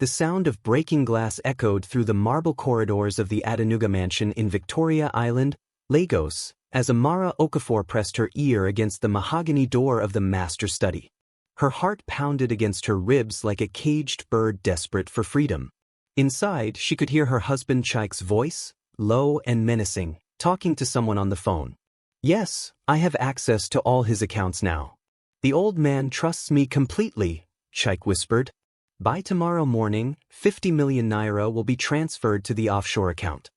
The sound of breaking glass echoed through the marble corridors of the Adenuga mansion in Victoria Island, Lagos, as Amara Okafor pressed her ear against the mahogany door of the master study. Her heart pounded against her ribs like a caged bird desperate for freedom. Inside, she could hear her husband Chike's voice, low and menacing, talking to someone on the phone. "Yes, I have access to all his accounts now. The old man trusts me completely," Chike whispered. "By tomorrow morning, 50 million naira will be transferred to the offshore account.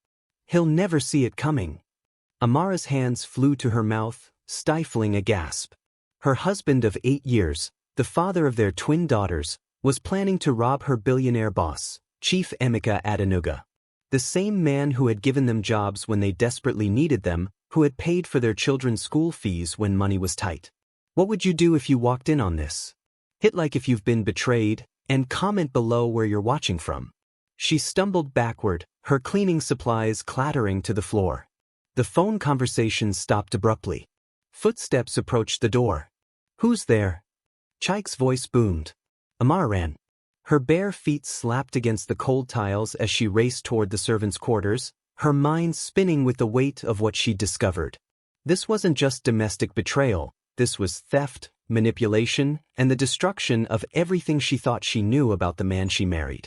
He'll never see it coming." Amara's hands flew to her mouth, stifling a gasp. Her husband of 8 years, the father of their twin daughters, was planning to rob her billionaire boss, Chief Emeka Adenuga. The same man who had given them jobs when they desperately needed them, who had paid for their children's school fees when money was tight. What would you do if you walked in on this? Hit like if you've been betrayed, and comment below where you're watching from. She stumbled backward, her cleaning supplies clattering to the floor. The phone conversation stopped abruptly. Footsteps approached the door. "Who's there?" Chike's voice boomed. Amara ran. Her bare feet slapped against the cold tiles as she raced toward the servants' quarters, her mind spinning with the weight of what she'd discovered. This wasn't just domestic betrayal, this was theft, manipulation, and the destruction of everything she thought she knew about the man she married.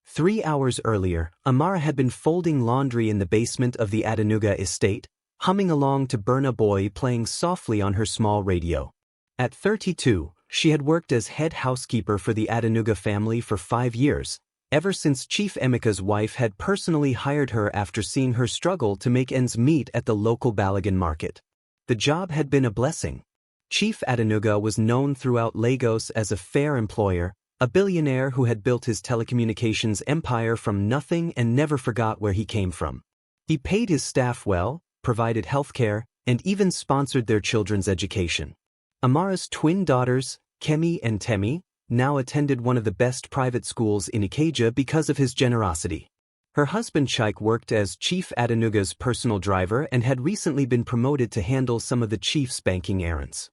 3 hours earlier, Amara had been folding laundry in the basement of the Adenuga estate, humming along to Burna Boy playing softly on her small radio. At 32, she had worked as head housekeeper for the Adenuga family for 5 years, ever since Chief Emeka's wife had personally hired her after seeing her struggle to make ends meet at the local Balagan market. The job had been a blessing. Chief Adenuga was known throughout Lagos as a fair employer, a billionaire who had built his telecommunications empire from nothing and never forgot where he came from. He paid his staff well, provided healthcare, and even sponsored their children's education. Amara's twin daughters, Kemi and Temi, now attended one of the best private schools in Ikeja because of his generosity. Her husband Chike worked as Chief Adenuga's personal driver and had recently been promoted to handle some of the chief's banking errands.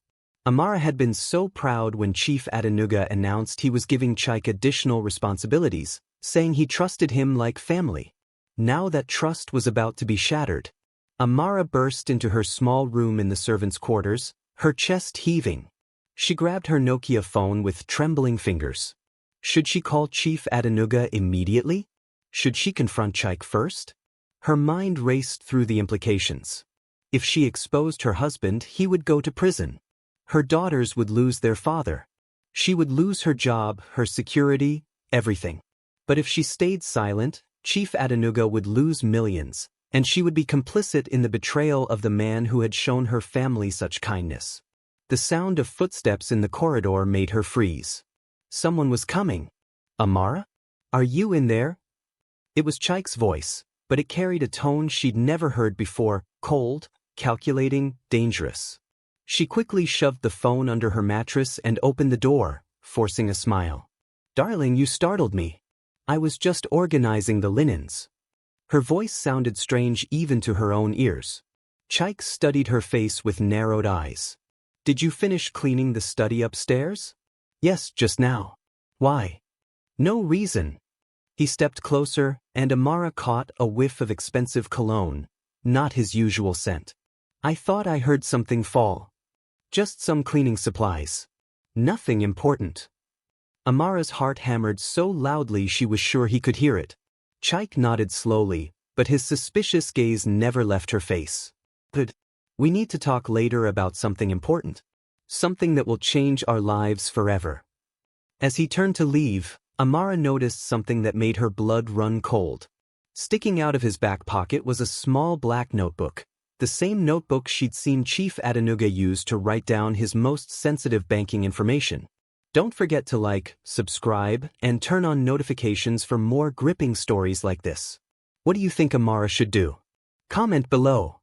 Amara had been so proud when Chief Adenuga announced he was giving Chike additional responsibilities, saying he trusted him like family. Now that trust was about to be shattered. Amara burst into her small room in the servants' quarters, her chest heaving. She grabbed her Nokia phone with trembling fingers. Should she call Chief Adenuga immediately? Should she confront Chike first? Her mind raced through the implications. If she exposed her husband, he would go to prison. Her daughters would lose their father. She would lose her job, her security, everything. But if she stayed silent, Chief Adenuga would lose millions, and she would be complicit in the betrayal of the man who had shown her family such kindness. The sound of footsteps in the corridor made her freeze. Someone was coming. "Amara? Are you in there?" It was Chike's voice, but it carried a tone she'd never heard before, cold, calculating, dangerous. She quickly shoved the phone under her mattress and opened the door, forcing a smile. "Darling, you startled me. I was just organizing the linens." Her voice sounded strange even to her own ears. Chike studied her face with narrowed eyes. "Did you finish cleaning the study upstairs?" "Yes, just now." "Why?" "No reason." He stepped closer, and Amara caught a whiff of expensive cologne, not his usual scent. "I thought I heard something fall. Just some cleaning supplies. Nothing important." Amara's heart hammered so loudly she was sure he could hear it. Chike nodded slowly, but his suspicious gaze never left her face. "Good. We need to talk later about something important. Something that will change our lives forever." As he turned to leave, Amara noticed something that made her blood run cold. Sticking out of his back pocket was a small black notebook. The same notebook she'd seen Chief Adenuga use to write down his most sensitive banking information. Don't forget to like, subscribe, and turn on notifications for more gripping stories like this. What do you think Amara should do? Comment below.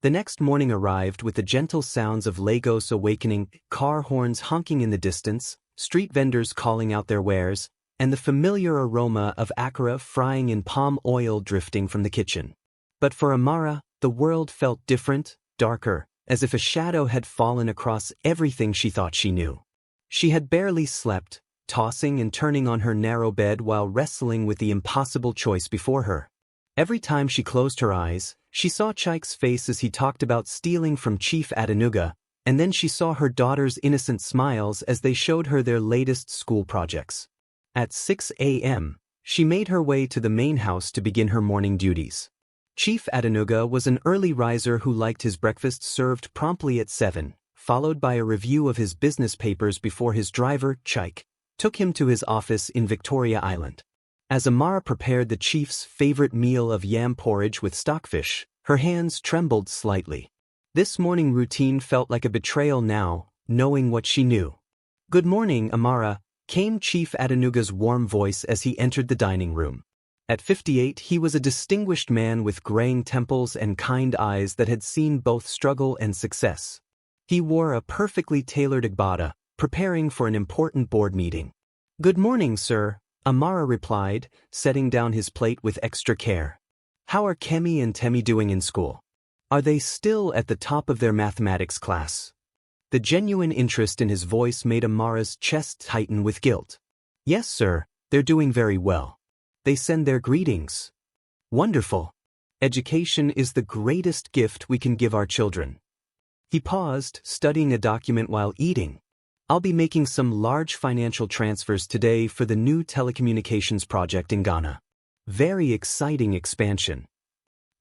The next morning arrived with the gentle sounds of Lagos awakening, car horns honking in the distance, street vendors calling out their wares, and the familiar aroma of akara frying in palm oil drifting from the kitchen. But for Amara, the world felt different, darker, as if a shadow had fallen across everything she thought she knew. She had barely slept, tossing and turning on her narrow bed while wrestling with the impossible choice before her. Every time she closed her eyes, she saw Chaik's face as he talked about stealing from Chief Adenuga, and then she saw her daughter's innocent smiles as they showed her their latest school projects. At 6 a.m., she made her way to the main house to begin her morning duties. Chief Adenuga was an early riser who liked his breakfast served promptly at 7, followed by a review of his business papers before his driver, Chaik, took him to his office in Victoria Island. As Amara prepared the chief's favorite meal of yam porridge with stockfish, her hands trembled slightly. This morning routine felt like a betrayal now, knowing what she knew. "Good morning, Amara," came Chief Adenuga's warm voice as he entered the dining room. At 58, he was a distinguished man with graying temples and kind eyes that had seen both struggle and success. He wore a perfectly tailored agbada, preparing for an important board meeting. "Good morning, sir," Amara replied, setting down his plate with extra care. "How are Kemi and Temi doing in school? Are they still at the top of their mathematics class?" The genuine interest in his voice made Amara's chest tighten with guilt. "Yes, sir, they're doing very well. They send their greetings." "Wonderful. Education is the greatest gift we can give our children." He paused, studying a document while eating. "I'll be making some large financial transfers today for the new telecommunications project in Ghana. Very exciting expansion."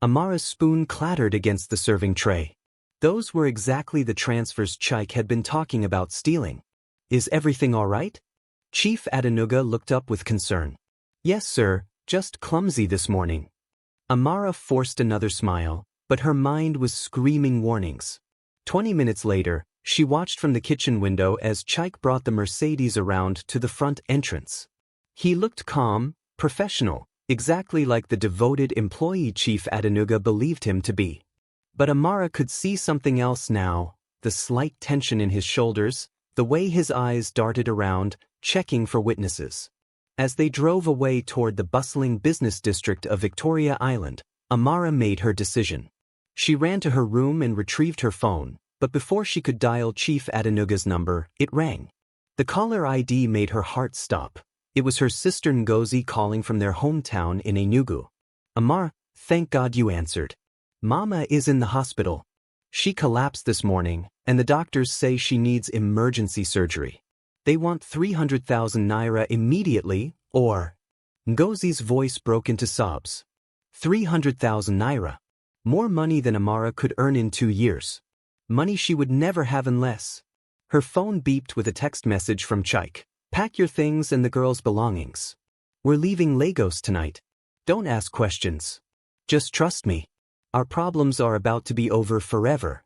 Amara's spoon clattered against the serving tray. Those were exactly the transfers Chaik had been talking about stealing. "Is everything all right?" Chief Adenuga looked up with concern. "Yes, sir, just clumsy this morning." Amara forced another smile, but her mind was screaming warnings. 20 minutes later, she watched from the kitchen window as Chaik brought the Mercedes around to the front entrance. He looked calm, professional, exactly like the devoted employee Chief Adenuga believed him to be. But Amara could see something else now, the slight tension in his shoulders, the way his eyes darted around, checking for witnesses. As they drove away toward the bustling business district of Victoria Island, Amara made her decision. She ran to her room and retrieved her phone, but before she could dial Chief Adenuga's number, it rang. The caller ID made her heart stop. It was her sister Ngozi calling from their hometown in Enugu. "Amara, thank God you answered. Mama is in the hospital. She collapsed this morning, and the doctors say she needs emergency surgery. They want 300,000 naira immediately, or..." Ngozi's voice broke into sobs. 300,000 naira. More money than Amara could earn in 2 years. Money she would never have unless. Her phone beeped with a text message from Chaik. "Pack your things and the girls' belongings. We're leaving Lagos tonight. Don't ask questions. Just trust me. Our problems are about to be over forever."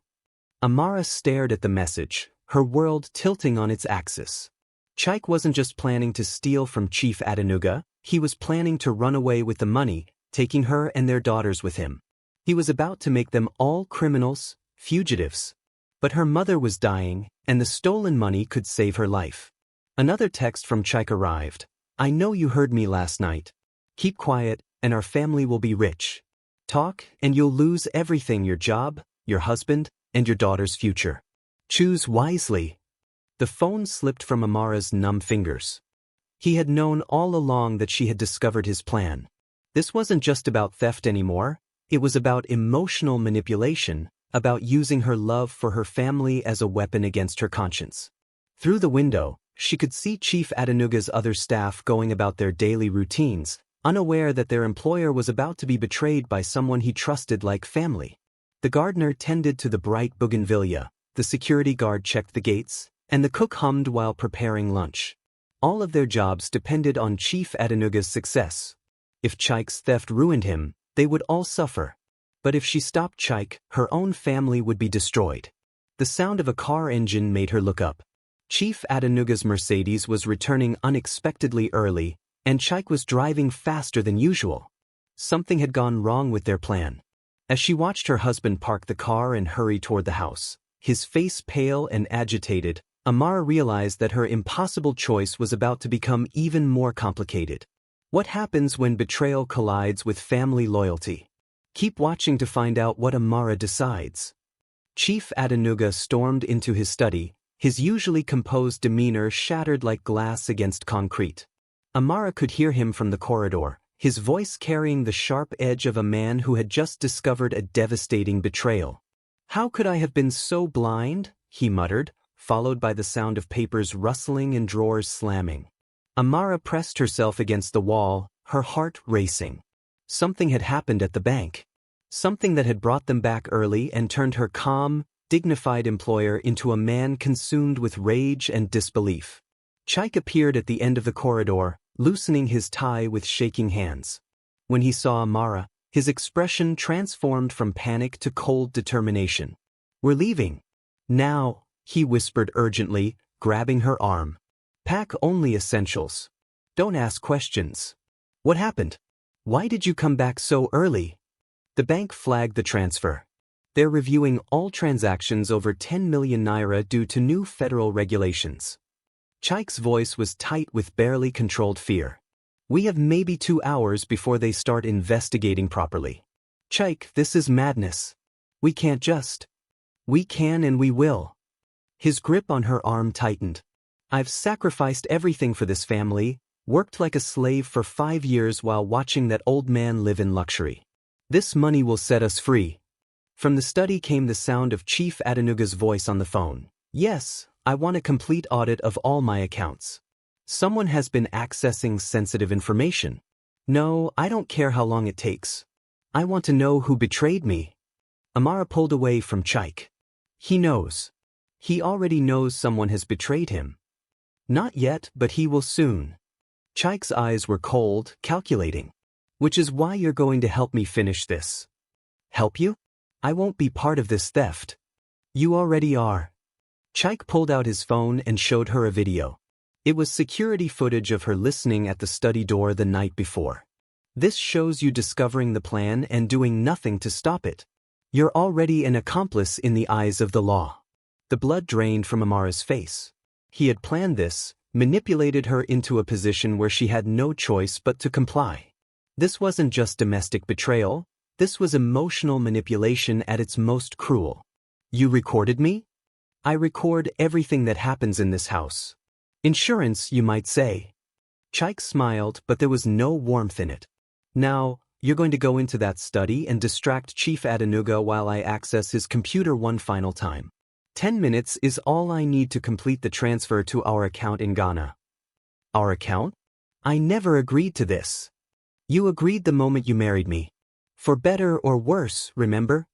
Amara stared at the message, her world tilting on its axis. Chaik wasn't just planning to steal from Chief Adenuga, he was planning to run away with the money, taking her and their daughters with him. He was about to make them all criminals, fugitives. But her mother was dying, and the stolen money could save her life. Another text from Chaik arrived. "I know you heard me last night. Keep quiet, and our family will be rich. Talk, and you'll lose everything: your job, your husband, and your daughter's future. Choose wisely." The phone slipped from Amara's numb fingers. He had known all along that she had discovered his plan. This wasn't just about theft anymore, it was about emotional manipulation, about using her love for her family as a weapon against her conscience. Through the window, she could see Chief Adenuga's other staff going about their daily routines, unaware that their employer was about to be betrayed by someone he trusted like family. The gardener tended to the bright bougainvillea, the security guard checked the gates, and the cook hummed while preparing lunch. All of their jobs depended on Chief Adenuga's success. If Chaik's theft ruined him, they would all suffer. But if she stopped Chaik, her own family would be destroyed. The sound of a car engine made her look up. Chief Adenuga's Mercedes was returning unexpectedly early, and Chaik was driving faster than usual. Something had gone wrong with their plan. As she watched her husband park the car and hurry toward the house, his face pale and agitated, Amara realized that her impossible choice was about to become even more complicated. What happens when betrayal collides with family loyalty? Keep watching to find out what Amara decides. Chief Adenuga stormed into his study, His usually composed demeanor shattered like glass against concrete. Amara could hear him from the corridor, his voice carrying the sharp edge of a man who had just discovered a devastating betrayal. "How could I have been so blind?" he muttered, followed by the sound of papers rustling and drawers slamming. Amara pressed herself against the wall, her heart racing. Something had happened at the bank. Something that had brought them back early and turned her calm, dignified employer into a man consumed with rage and disbelief. Chaik appeared at the end of the corridor, loosening his tie with shaking hands. When he saw Amara, his expression transformed from panic to cold determination. "We're leaving. Now," he whispered urgently, grabbing her arm. "Pack only essentials. Don't ask questions." "What happened? Why did you come back so early?" The bank flagged the transfer. They're reviewing all transactions over 10 million naira due to new federal regulations. Chaik's voice was tight with barely controlled fear. "We have maybe 2 hours before they start investigating properly. Chaik, this is madness. We can't just. We can and we will." His grip on her arm tightened. "I've sacrificed everything for this family, worked like a slave for 5 years while watching that old man live in luxury. This money will set us free." From the study came the sound of Chief Adenuga's voice on the phone. "Yes, I want a complete audit of all my accounts. Someone has been accessing sensitive information. No, I don't care how long it takes. I want to know who betrayed me." Amara pulled away from Chaik. "He knows. He already knows someone has betrayed him." "Not yet, but he will soon." Chaik's eyes were cold, calculating. "Which is why you're going to help me finish this." "Help you? I won't be part of this theft." "You already are." Chaik pulled out his phone and showed her a video. It was security footage of her listening at the study door the night before. "This shows you discovering the plan and doing nothing to stop it. You're already an accomplice in the eyes of the law." The blood drained from Amara's face. He had planned this, manipulated her into a position where she had no choice but to comply. This wasn't just domestic betrayal, this was emotional manipulation at its most cruel. "You recorded me?" "I record everything that happens in this house. Insurance, you might say." Chaik smiled, but there was no warmth in it. "Now, you're going to go into that study and distract Chief Adenuga while I access his computer one final time. 10 minutes is all I need to complete the transfer to our account in Ghana." "Our account? I never agreed to this." "You agreed the moment you married me. For better or worse, remember?"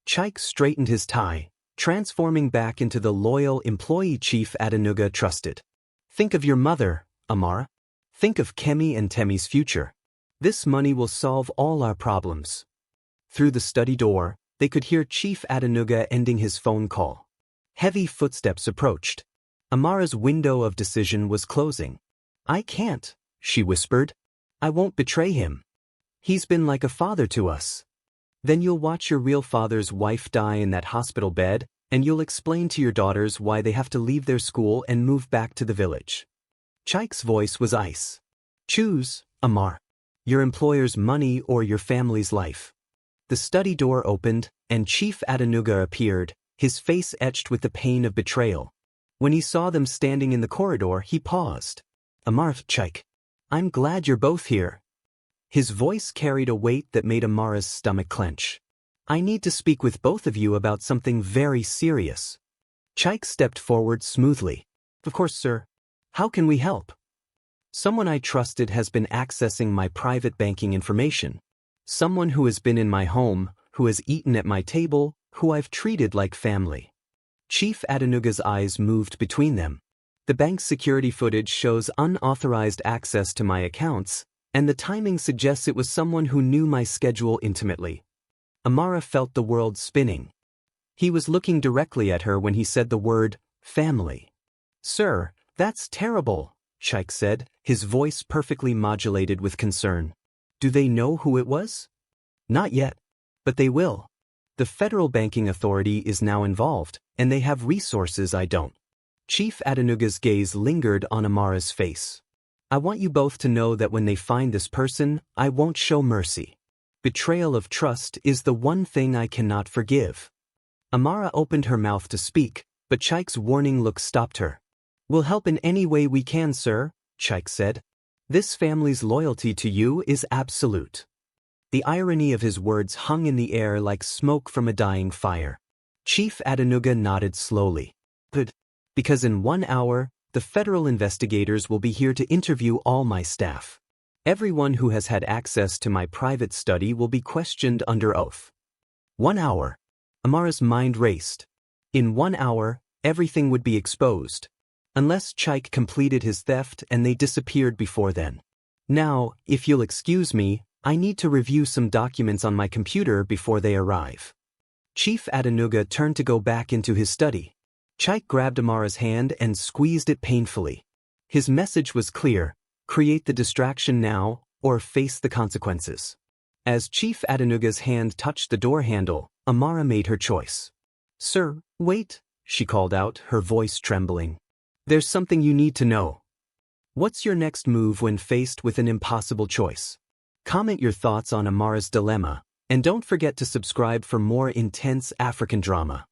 Chaik straightened his tie, transforming back into the loyal employee Chief Adenuga trusted. "Think of your mother, Amara. Think of Kemi and Temi's future. This money will solve all our problems." Through the study door, they could hear Chief Adenuga ending his phone call. Heavy footsteps approached. Amara's window of decision was closing. "I can't," she whispered. "I won't betray him. He's been like a father to us." "Then you'll watch your real father's wife die in that hospital bed, and you'll explain to your daughters why they have to leave their school and move back to the village." Chaik's voice was ice. "Choose, Amar. Your employer's money or your family's life." The study door opened, and Chief Adenuga appeared, his face etched with the pain of betrayal. When he saw them standing in the corridor, he paused. "Amar, Chaik. I'm glad you're both here." His voice carried a weight that made Amara's stomach clench. "I need to speak with both of you about something very serious." Chaik stepped forward smoothly. "Of course, sir. How can we help?" "Someone I trusted has been accessing my private banking information. Someone who has been in my home, who has eaten at my table, who I've treated like family." Chief Adenuga's eyes moved between them. "The bank's security footage shows unauthorized access to my accounts, and the timing suggests it was someone who knew my schedule intimately." Amara felt the world spinning. He was looking directly at her when he said the word, family. "Sir, that's terrible," Chaik said, his voice perfectly modulated with concern. "Do they know who it was?" "Not yet. But they will. The Federal Banking Authority is now involved, and they have resources I don't." Chief Adenuga's gaze lingered on Amara's face. "I want you both to know that when they find this person, I won't show mercy. Betrayal of trust is the one thing I cannot forgive." Amara opened her mouth to speak, But Chaik's warning look stopped her. "We'll help in any way we can, sir," Chaik said. "This family's loyalty to you is absolute." The irony of his words hung in the air like smoke from a dying fire. Chief Adenuga nodded slowly. "Good. Because in 1 hour, the federal investigators will be here to interview all my staff. Everyone who has had access to my private study will be questioned under oath." 1 hour. Amara's mind raced. In 1 hour, everything would be exposed. Unless Chaik completed his theft and they disappeared before then. "Now, if you'll excuse me, I need to review some documents on my computer before they arrive." Chief Adenuga turned to go back into his study. Chaik grabbed Amara's hand and squeezed it painfully. His message was clear: create the distraction now, or face the consequences. As Chief Adenuga's hand touched the door handle, Amara made her choice. "Sir, wait," she called out, her voice trembling. "There's something you need to know." What's your next move when faced with an impossible choice? Comment your thoughts on Amara's dilemma, and don't forget to subscribe for more intense African drama.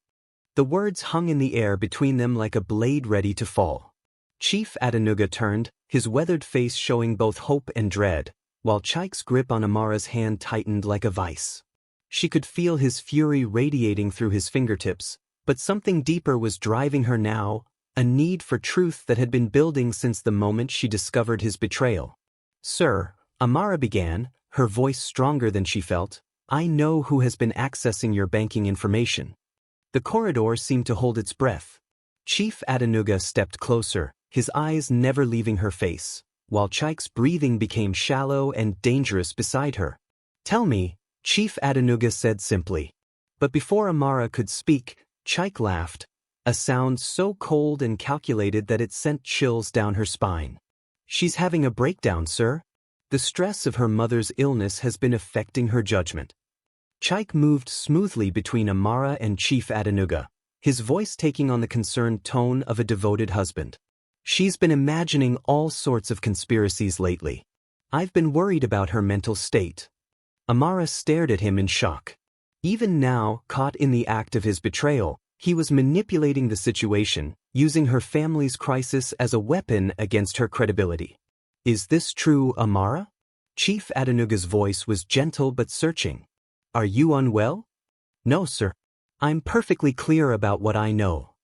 The words hung in the air between them like a blade ready to fall. Chief Adenuga turned, his weathered face showing both hope and dread, while Chaik's grip on Amara's hand tightened like a vice. She could feel his fury radiating through his fingertips, but something deeper was driving her now, a need for truth that had been building since the moment she discovered his betrayal. "Sir," Amara began, her voice stronger than she felt, "I know who has been accessing your banking information." The corridor seemed to hold its breath. Chief Adenuga stepped closer, his eyes never leaving her face, while Chaik's breathing became shallow and dangerous beside her. "Tell me," Chief Adenuga said simply. But before Amara could speak, Chaik laughed, a sound so cold and calculated that it sent chills down her spine. "She's having a breakdown, sir. The stress of her mother's illness has been affecting her judgment." Chaik moved smoothly between Amara and Chief Adenuga, his voice taking on the concerned tone of a devoted husband. "She's been imagining all sorts of conspiracies lately. I've been worried about her mental state." Amara stared at him in shock. Even now, caught in the act of his betrayal, he was manipulating the situation, using her family's crisis as a weapon against her credibility. "Is this true, Amara?" Chief Adenuga's voice was gentle but searching. "Are you unwell?" "No, sir. I'm perfectly clear about what I know."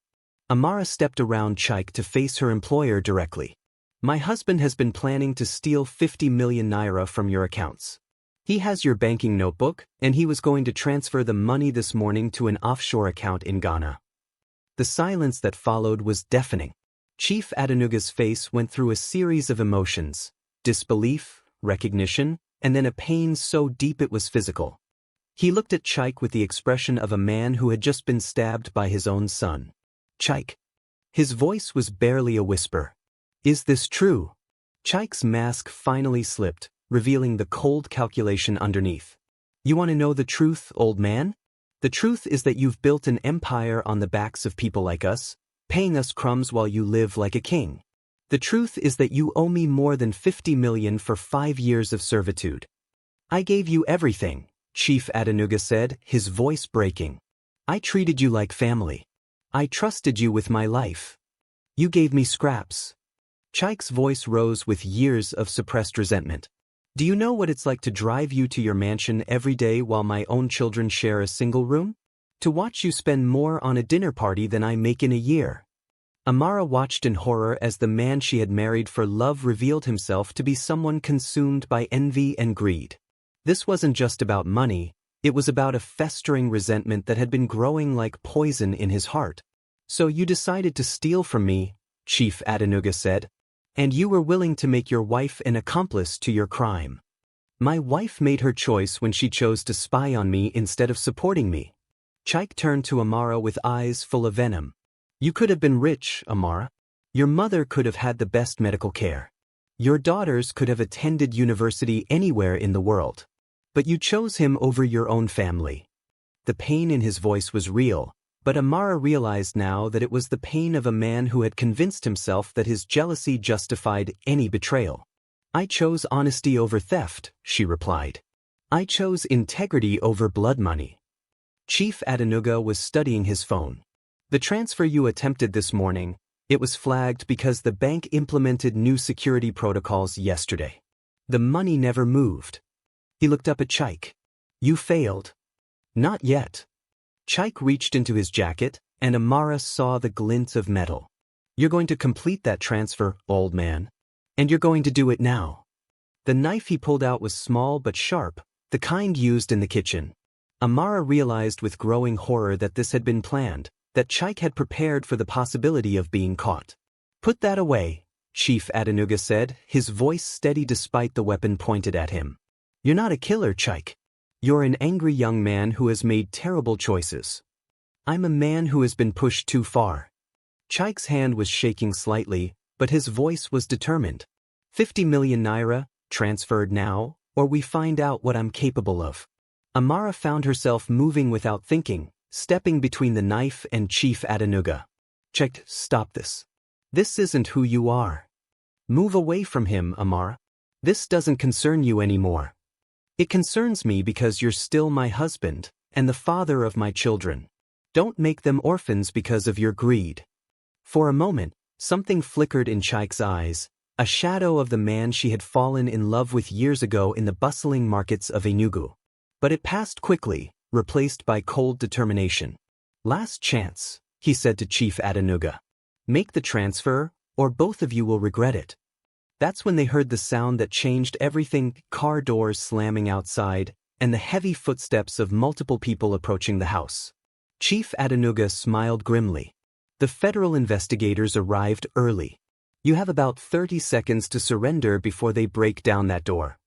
Amara stepped around Chaik to face her employer directly. "My husband has been planning to steal 50 million naira from your accounts. He has your banking notebook, and he was going to transfer the money this morning to an offshore account in Ghana." The silence that followed was deafening. Chief Adenuga's face went through a series of emotions: disbelief, recognition, and then a pain so deep it was physical. He looked at Chaik with the expression of a man who had just been stabbed by his own son. "Chaik." His voice was barely a whisper. "Is this true?" Chaik's mask finally slipped, revealing the cold calculation underneath. "You want to know the truth, old man? The truth is that you've built an empire on the backs of people like us, paying us crumbs while you live like a king. The truth is that you owe me more than 50 million for 5 years of servitude." "I gave you everything," Chief Adenuga said, his voice breaking. "I treated you like family. I trusted you with my life. You gave me scraps." Chaik's voice rose with years of suppressed resentment. "Do you know what it's like to drive you to your mansion every day while my own children share a single room? To watch you spend more on a dinner party than I make in a year?" Amara watched in horror as the man she had married for love revealed himself to be someone consumed by envy and greed. This wasn't just about money, it was about a festering resentment that had been growing like poison in his heart. "So you decided to steal from me," Chief Adenuga said. "And you were willing to make your wife an accomplice to your crime." "My wife made her choice when she chose to spy on me instead of supporting me." Chaik turned to Amara with eyes full of venom. "You could have been rich, Amara. Your mother could have had the best medical care. Your daughters could have attended university anywhere in the world. But you chose him over your own family." The pain in his voice was real, but Amara realized now that it was the pain of a man who had convinced himself that his jealousy justified any betrayal. "I chose honesty over theft," she replied. "I chose integrity over blood money." Chief Adenuga was studying his phone. The transfer you attempted this morning, it was flagged because the bank implemented new security protocols yesterday. The money never moved. He looked up at Chaik. You failed. Not yet. Chaik reached into his jacket, and Amara saw the glint of metal. You're going to complete that transfer, old man. And you're going to do it now. The knife he pulled out was small but sharp, the kind used in the kitchen. Amara realized with growing horror that this had been planned, that Chaik had prepared for the possibility of being caught. Put that away, Chief Adenuga said, his voice steady despite the weapon pointed at him. You're not a killer, Chaik. You're an angry young man who has made terrible choices. I'm a man who has been pushed too far. Chaik's hand was shaking slightly, but his voice was determined. 50 million naira, transferred now, or we find out what I'm capable of. Amara found herself moving without thinking, stepping between the knife and Chief Adenuga. Chaik, stop this. This isn't who you are. Move away from him, Amara. This doesn't concern you anymore. It concerns me because you're still my husband, and the father of my children. Don't make them orphans because of your greed. For a moment, something flickered in Chaik's eyes, a shadow of the man she had fallen in love with years ago in the bustling markets of Enugu. But it passed quickly, replaced by cold determination. Last chance, he said to Chief Adenuga. Make the transfer, or both of you will regret it. That's when they heard the sound that changed everything, car doors slamming outside, and the heavy footsteps of multiple people approaching the house. Chief Adenuga smiled grimly. The federal investigators arrived early. You have about 30 seconds to surrender before they break down that door.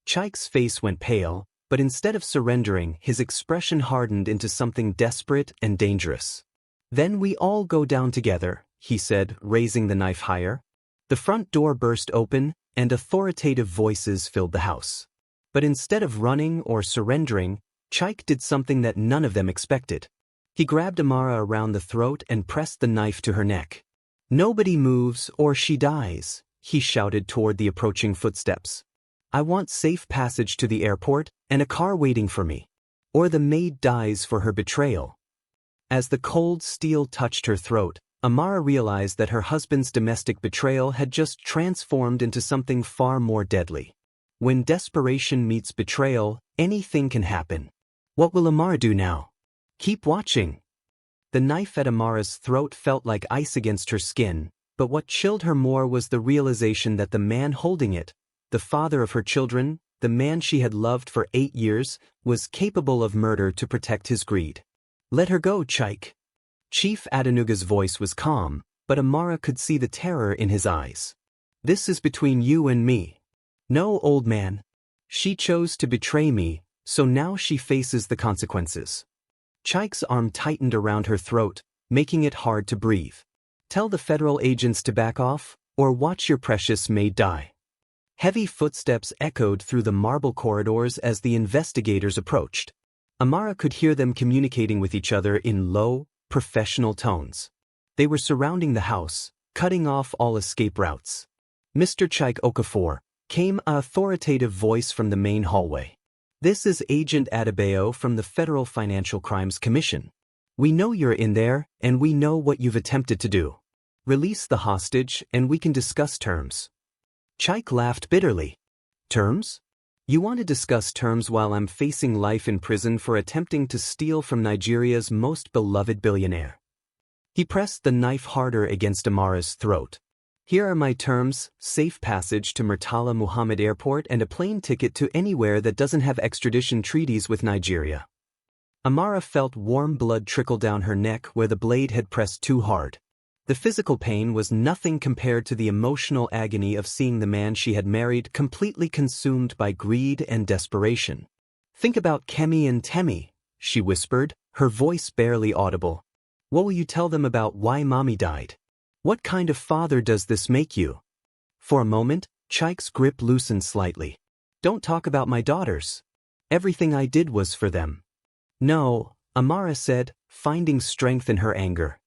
Chaik's face went pale, but instead of surrendering, his expression hardened into something desperate and dangerous. Then we all go down together, he said, raising the knife higher. The front door burst open, and authoritative voices filled the house. But instead of running or surrendering, Chaik did something that none of them expected. He grabbed Amara around the throat and pressed the knife to her neck. Nobody moves or she dies, he shouted toward the approaching footsteps. I want safe passage to the airport and a car waiting for me. Or the maid dies for her betrayal. As the cold steel touched her throat, Amara realized that her husband's domestic betrayal had just transformed into something far more deadly. When desperation meets betrayal, anything can happen. What will Amara do now? Keep watching. The knife at Amara's throat felt like ice against her skin, but what chilled her more was the realization that the man holding it, the father of her children, the man she had loved for 8 years, was capable of murder to protect his greed. Let her go, Chaik. Chief Adenuga's voice was calm, but Amara could see the terror in his eyes. This is between you and me. No, old man. She chose to betray me, so now she faces the consequences. Chaik's arm tightened around her throat, making it hard to breathe. Tell the federal agents to back off, or watch your precious maid die. Heavy footsteps echoed through the marble corridors as the investigators approached. Amara could hear them communicating with each other in low, professional tones. They were surrounding the house, cutting off all escape routes. Mr. Chaik Okafor, came an authoritative voice from the main hallway. This is Agent Adebayo from the Federal Financial Crimes Commission. We know you're in there, and we know what you've attempted to do. Release the hostage, and we can discuss terms. Chaik laughed bitterly. Terms? You want to discuss terms while I'm facing life in prison for attempting to steal from Nigeria's most beloved billionaire. He pressed the knife harder against Amara's throat. Here are my terms: safe passage to Murtala Muhammad Airport and a plane ticket to anywhere that doesn't have extradition treaties with Nigeria. Amara felt warm blood trickle down her neck where the blade had pressed too hard. The physical pain was nothing compared to the emotional agony of seeing the man she had married completely consumed by greed and desperation. Think about Kemi and Temi, she whispered, her voice barely audible. What will you tell them about why mommy died? What kind of father does this make you? For a moment, Chaik's grip loosened slightly. Don't talk about my daughters. Everything I did was for them. No, Amara said, finding strength in her anger.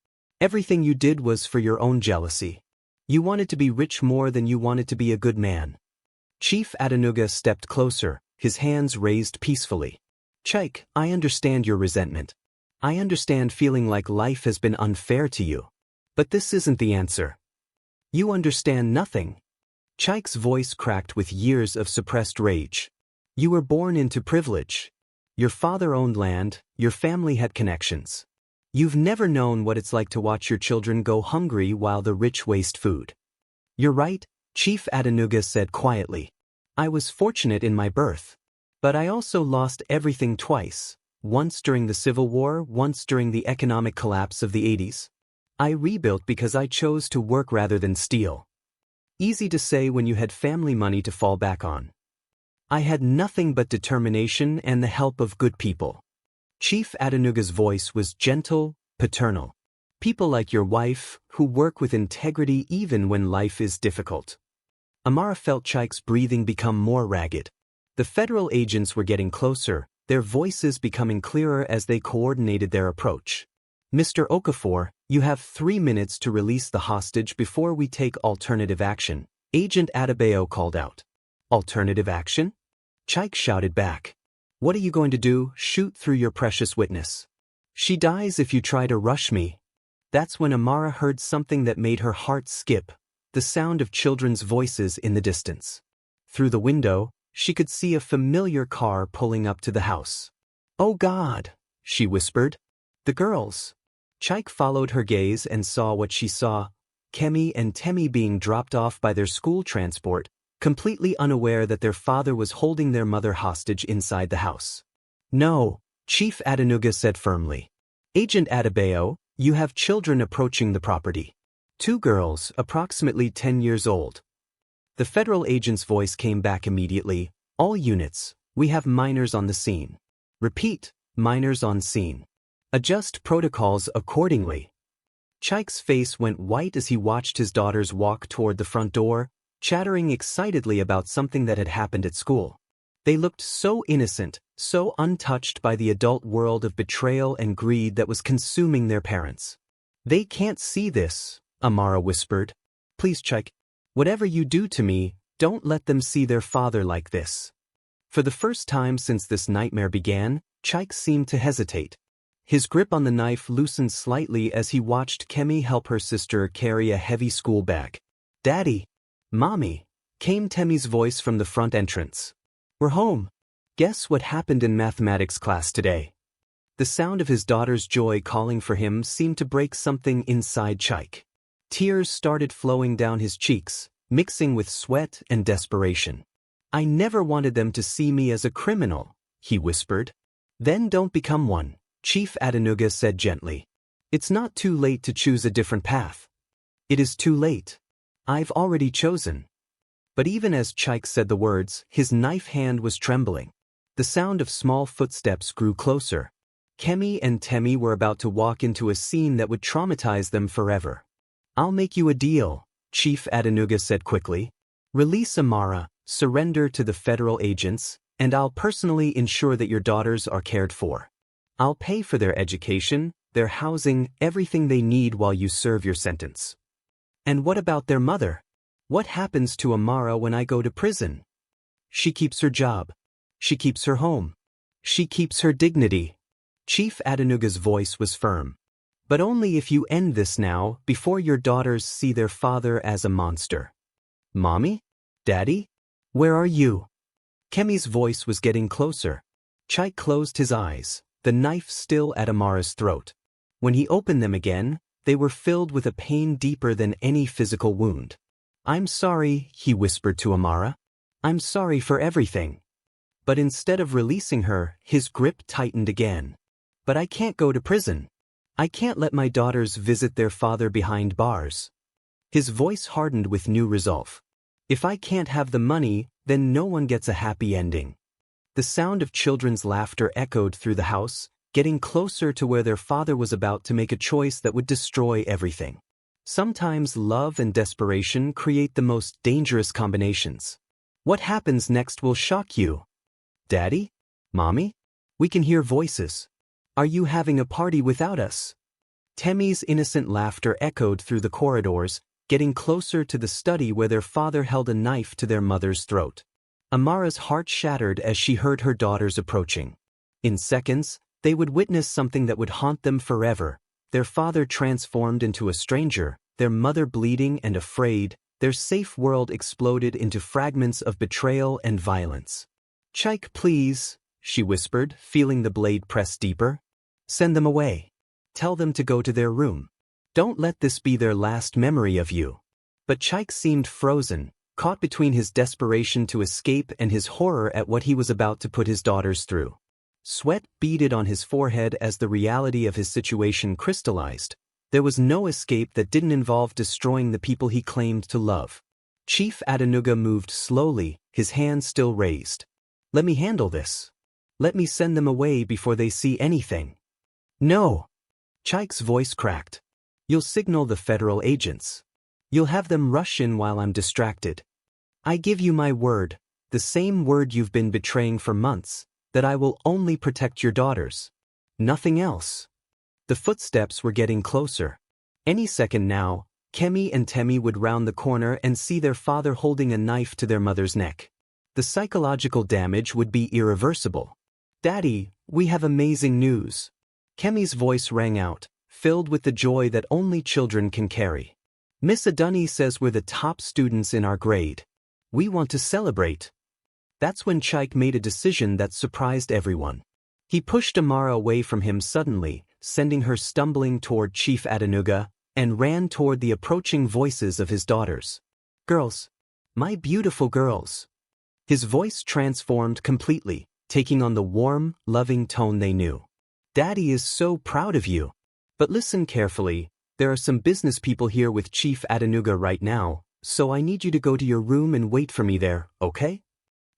Everything you did was for your own jealousy. You wanted to be rich more than you wanted to be a good man. Chief Adenuga stepped closer, his hands raised peacefully. Chaik, I understand your resentment. I understand feeling like life has been unfair to you. But this isn't the answer. You understand nothing. Chaik's voice cracked with years of suppressed rage. You were born into privilege. Your father owned land, your family had connections. You've never known what it's like to watch your children go hungry while the rich waste food. You're right, Chief Adenuga said quietly. I was fortunate in my birth. But I also lost everything twice, once during the Civil War, once during the economic collapse of the 80s. I rebuilt because I chose to work rather than steal. Easy to say when you had family money to fall back on. I had nothing but determination and the help of good people. Chief Adenuga's voice was gentle, paternal. People like your wife, who work with integrity even when life is difficult. Amara felt Chaik's breathing become more ragged. The federal agents were getting closer, their voices becoming clearer as they coordinated their approach. Mr. Okafor, you have 3 minutes to release the hostage before we take alternative action, Agent Adebayo called out. Alternative action? Chaik shouted back. What are you going to do? Shoot through your precious witness. She dies if you try to rush me. That's when Amara heard something that made her heart skip, the sound of children's voices in the distance. Through the window, she could see a familiar car pulling up to the house. Oh God, she whispered. The girls. Chaik followed her gaze and saw what she saw, Kemi and Temi being dropped off by their school transport, completely unaware that their father was holding their mother hostage inside the house. No, Chief Adenuga said firmly. Agent Adebayo, you have children approaching the property. 2 girls, approximately 10 years old. The federal agent's voice came back immediately. All units, we have minors on the scene. Repeat, minors on scene. Adjust protocols accordingly. Chaik's face went white as he watched his daughters walk toward the front door, chattering excitedly about something that had happened at school. They looked so innocent, so untouched by the adult world of betrayal and greed that was consuming their parents. They can't see this, Amara whispered. Please, Chaik, whatever you do to me, don't let them see their father like this. For the first time since this nightmare began, Chaik seemed to hesitate. His grip on the knife loosened slightly as he watched Kemi help her sister carry a heavy school bag. Daddy, Mommy, came Temi's voice from the front entrance. We're home. Guess what happened in mathematics class today? The sound of his daughter's joy calling for him seemed to break something inside Chaik. Tears started flowing down his cheeks, mixing with sweat and desperation. I never wanted them to see me as a criminal, he whispered. Then don't become one, Chief Adenuga said gently. It's not too late to choose a different path. It is too late. I've already chosen. But even as Chaik said the words, his knife hand was trembling. The sound of small footsteps grew closer. Kemi and Temi were about to walk into a scene that would traumatize them forever. I'll make you a deal, Chief Adenuga said quickly. Release Amara, surrender to the federal agents, and I'll personally ensure that your daughters are cared for. I'll pay for their education, their housing, everything they need while you serve your sentence. And what about their mother? What happens to Amara when I go to prison? She keeps her job. She keeps her home. She keeps her dignity. Chief Adenuga's voice was firm. But only if you end this now, before your daughters see their father as a monster. Mommy? Daddy? Where are you? Kemi's voice was getting closer. Chaik closed his eyes, the knife still at Amara's throat. When he opened them again, they were filled with a pain deeper than any physical wound. I'm sorry, he whispered to Amara. I'm sorry for everything. But instead of releasing her, his grip tightened again. But I can't go to prison. I can't let my daughters visit their father behind bars. His voice hardened with new resolve. If I can't have the money, then no one gets a happy ending. The sound of children's laughter echoed through the house, getting closer to where their father was about to make a choice that would destroy everything. Sometimes love and desperation create the most dangerous combinations. What happens next will shock you. Daddy? Mommy? We can hear voices. Are you having a party without us? Temi's innocent laughter echoed through the corridors, getting closer to the study where their father held a knife to their mother's throat. Amara's heart shattered as she heard her daughters approaching. In seconds, They would witness something that would haunt them forever. Their father transformed into a stranger, their mother bleeding and afraid, their safe world exploded into fragments of betrayal and violence. "Chike, please," she whispered, feeling the blade press deeper. "Send them away. Tell them to go to their room. Don't let this be their last memory of you." But Chike seemed frozen, caught between his desperation to escape and his horror at what he was about to put his daughters through. Sweat beaded on his forehead as the reality of his situation crystallized. There was no escape that didn't involve destroying the people he claimed to love. Chief Adenuga moved slowly, his hand still raised. "Let me handle this. Let me send them away before they see anything." "No." Chike's voice cracked. "You'll signal the federal agents. You'll have them rush in while I'm distracted. I give you my word, the same word you've been betraying for months, that I will only protect your daughters. Nothing else." The footsteps were getting closer. Any second now, Kemi and Temi would round the corner and see their father holding a knife to their mother's neck. The psychological damage would be irreversible. "Daddy, we have amazing news." Kemi's voice rang out, filled with the joy that only children can carry. "Miss Adunni says we're the top students in our grade. We want to celebrate." That's when Chike made a decision that surprised everyone. He pushed Amara away from him suddenly, sending her stumbling toward Chief Adenuga, and ran toward the approaching voices of his daughters. "Girls. My beautiful girls." His voice transformed completely, taking on the warm, loving tone they knew. "Daddy is so proud of you. But listen carefully, there are some business people here with Chief Adenuga right now, so I need you to go to your room and wait for me there, okay?"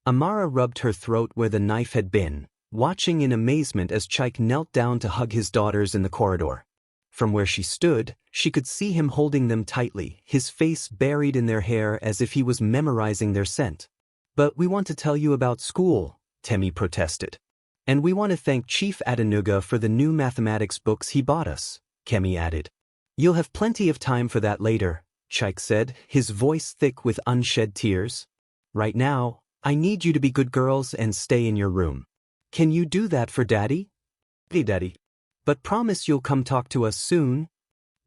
Amara rubbed her throat where the knife had been, watching in amazement as Chike knelt down to hug his daughters in the corridor. From where she stood, she could see him holding them tightly, his face buried in their hair as if he was memorizing their scent. "But we want to tell you about school," Temi protested. "And we want to thank Chief Adenuga for the new mathematics books he bought us," Kemi added. "You'll have plenty of time for that later," Chike said, his voice thick with unshed tears. "Right now, I need you to be good girls and stay in your room. Can you do that for Daddy?" "Hey, Daddy. But promise you'll come talk to us soon."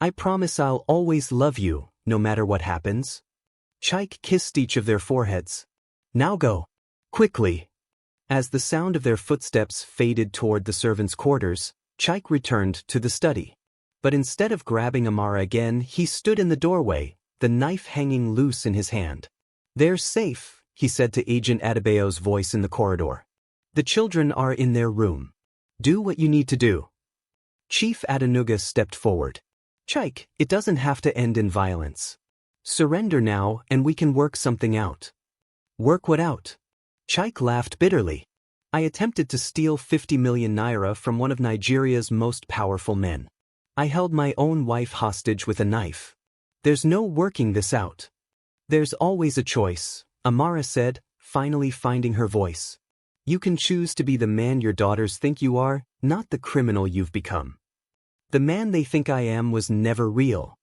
"I promise I'll always love you, no matter what happens." Chike kissed each of their foreheads. "Now go. Quickly." As the sound of their footsteps faded toward the servants' quarters, Chike returned to the study. But instead of grabbing Amara again, he stood in the doorway, the knife hanging loose in his hand. "They're safe," he said to Agent Adebayo's voice in the corridor. "The children are in their room. Do what you need to do." Chief Adenuga stepped forward. "Chike, it doesn't have to end in violence. Surrender now and we can work something out." "Work what out?" Chike laughed bitterly. "I attempted to steal 50 million naira from one of Nigeria's most powerful men. I held my own wife hostage with a knife. There's no working this out." "There's always a choice," Amara said, finally finding her voice. "You can choose to be the man your daughters think you are, not the criminal you've become. The man they think I am was never real."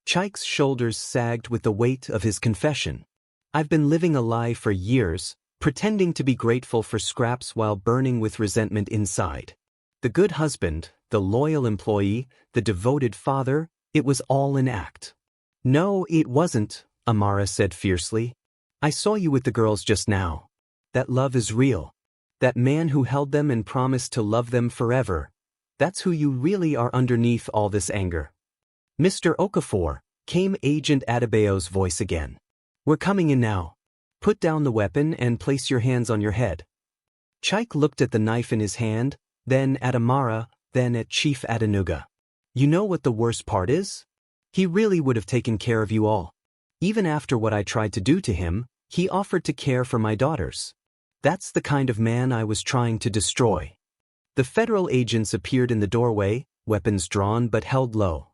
Chike's shoulders sagged with the weight of his confession. "I've been living a lie for years, pretending to be grateful for scraps while burning with resentment inside. The good husband, the loyal employee, the devoted father, it was all an act." "No, it wasn't," Amara said fiercely. "I saw you with the girls just now. That love is real. That man who held them and promised to love them forever. That's who you really are underneath all this anger." "Mr. Okafor," came Agent Adebayo's voice again. "We're coming in now. Put down the weapon and place your hands on your head." Chike looked at the knife in his hand, then at Amara, then at Chief Adenuga. "You know what the worst part is? He really would have taken care of you all. Even after what I tried to do to him, he offered to care for my daughters. That's the kind of man I was trying to destroy." The federal agents appeared in the doorway, weapons drawn but held low.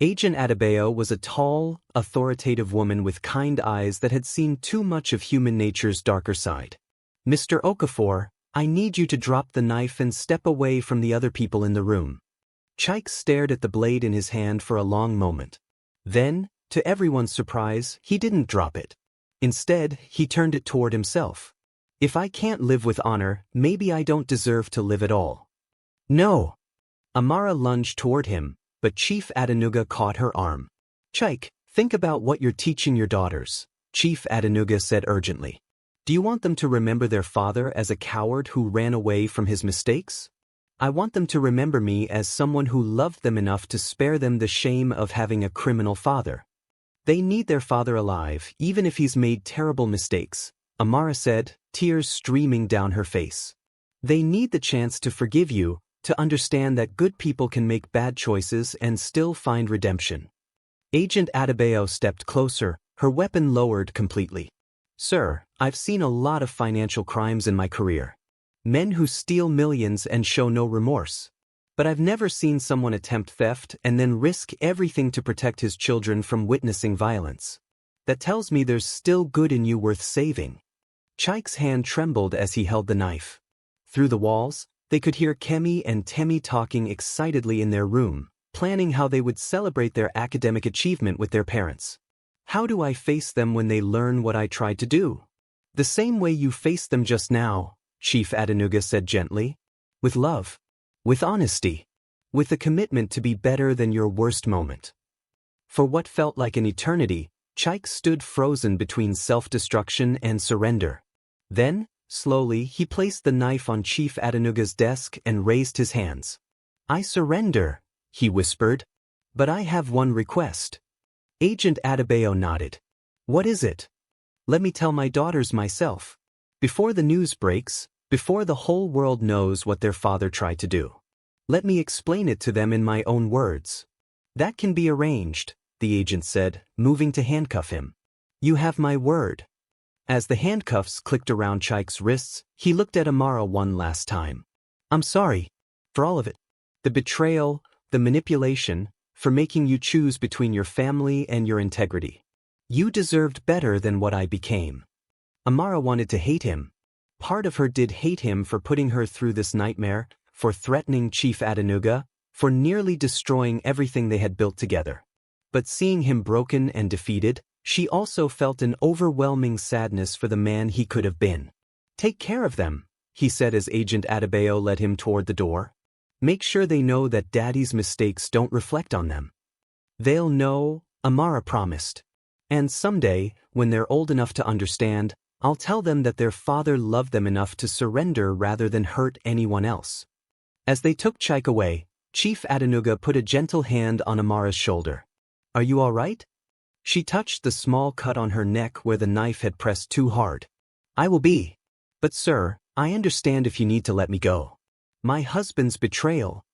Agent Adebayo was a tall, authoritative woman with kind eyes that had seen too much of human nature's darker side. "Mr. Okafor, I need you to drop the knife and step away from the other people in the room." Chike stared at the blade in his hand for a long moment. Then, to everyone's surprise, he didn't drop it. Instead, he turned it toward himself. "If I can't live with honor, maybe I don't deserve to live at all." No! Amara lunged toward him, but Chief Adenuga caught her arm. Chike, think about what you're teaching your daughters, Chief Adenuga said urgently. Do you want them to remember their father as a coward who ran away from his mistakes? I want them to remember me as someone who loved them enough to spare them the shame of having a criminal father. They need their father alive, even if he's made terrible mistakes, Amara said, tears streaming down her face. They need the chance to forgive you, to understand that good people can make bad choices and still find redemption. Agent Adebayo stepped closer, her weapon lowered completely. Sir, I've seen a lot of financial crimes in my career. Men who steal millions and show no remorse. But I've never seen someone attempt theft and then risk everything to protect his children from witnessing violence. That tells me there's still good in you worth saving. Chike's hand trembled as he held the knife. Through the walls, they could hear Kemi and Temi talking excitedly in their room, planning how they would celebrate their academic achievement with their parents. How do I face them when they learn what I tried to do? The same way you faced them just now, Chief Adenuga said gently. With love. With honesty. With the commitment to be better than your worst moment. For what felt like an eternity, Chike stood frozen between self-destruction and surrender. Then, slowly, he placed the knife on Chief Adenuga's desk and raised his hands. I surrender, he whispered. But I have one request. Agent Adebayo nodded. What is it? Let me tell my daughters myself. Before the news breaks, before the whole world knows what their father tried to do. Let me explain it to them in my own words. That can be arranged, the agent said, moving to handcuff him. You have my word. As the handcuffs clicked around Chike's wrists, he looked at Amara one last time. I'm sorry. For all of it. The betrayal, the manipulation, for making you choose between your family and your integrity. You deserved better than what I became. Amara wanted to hate him. Part of her did hate him for putting her through this nightmare, for threatening Chief Adenuga, for nearly destroying everything they had built together. But seeing him broken and defeated, she also felt an overwhelming sadness for the man he could have been. Take care of them, he said as Agent Adebayo led him toward the door. Make sure they know that Daddy's mistakes don't reflect on them. They'll know, Amara promised. And someday, when they're old enough to understand, I'll tell them that their father loved them enough to surrender rather than hurt anyone else. As they took Chike away, Chief Adenuga put a gentle hand on Amara's shoulder. Are you all right? She touched the small cut on her neck where the knife had pressed too hard. I will be. But sir, I understand if you need to let me go. My husband's betrayal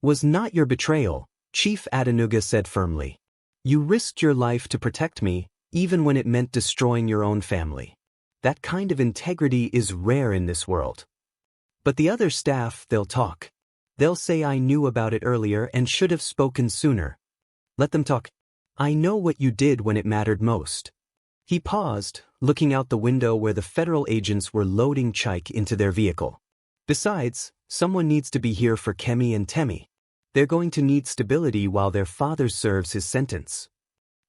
was not your betrayal, Chief Adenuga said firmly. You risked your life to protect me, even when it meant destroying your own family. That kind of integrity is rare in this world. But the other staff, they'll talk. They'll say I knew about it earlier and should have spoken sooner. Let them talk. I know what you did when it mattered most. He paused, looking out the window where the federal agents were loading Chike into their vehicle. Besides, someone needs to be here for Kemi and Temi. They're going to need stability while their father serves his sentence.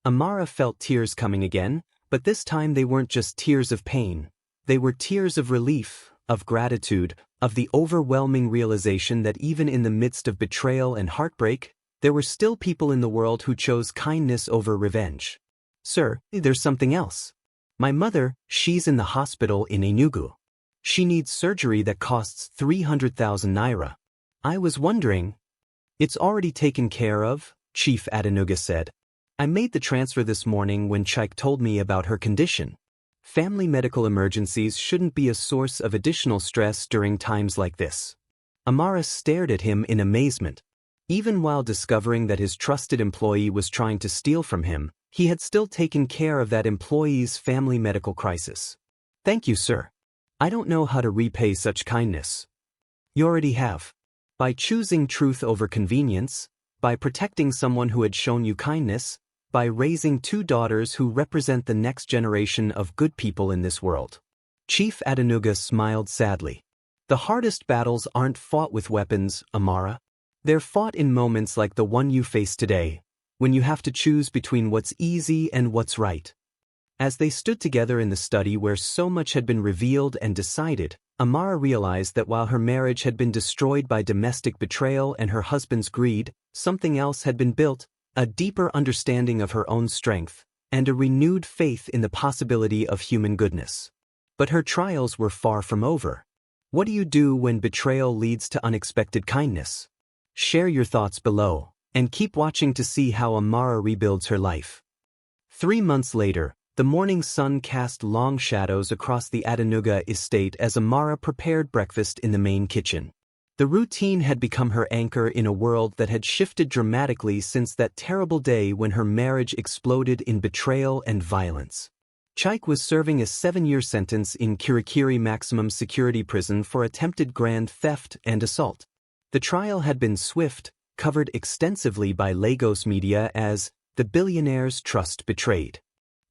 Amara felt tears coming again, but this time they weren't just tears of pain. They were tears of relief, of gratitude, of the overwhelming realization that even in the midst of betrayal and heartbreak, there were still people in the world who chose kindness over revenge. Sir, there's something else. My mother, she's in the hospital in Enugu. She needs surgery that costs 300,000 naira. I was wondering. It's already taken care of, Chief Adenuga said. I made the transfer this morning when Chike told me about her condition. Family medical emergencies shouldn't be a source of additional stress during times like this. Amara stared at him in amazement. Even while discovering that his trusted employee was trying to steal from him, he had still taken care of that employee's family medical crisis. Thank you, sir. I don't know how to repay such kindness. You already have. By choosing truth over convenience, by protecting someone who had shown you kindness, by raising two daughters who represent the next generation of good people in this world. Chief Adenuga smiled sadly. The hardest battles aren't fought with weapons, Amara. They're fought in moments like the one you face today, when you have to choose between what's easy and what's right. As they stood together in the study where so much had been revealed and decided, Amara realized that while her marriage had been destroyed by domestic betrayal and her husband's greed, something else had been built, a deeper understanding of her own strength, and a renewed faith in the possibility of human goodness. But her trials were far from over. What do you do when betrayal leads to unexpected kindness? Share your thoughts below, and keep watching to see how Amara rebuilds her life. 3 months later, the morning sun cast long shadows across the Adenuga estate as Amara prepared breakfast in the main kitchen. The routine had become her anchor in a world that had shifted dramatically since that terrible day when her marriage exploded in betrayal and violence. Chaik was serving a 7-year sentence in Kirikiri Maximum Security Prison for attempted grand theft and assault. The trial had been swift, covered extensively by Lagos media as the Billionaire's trust betrayed.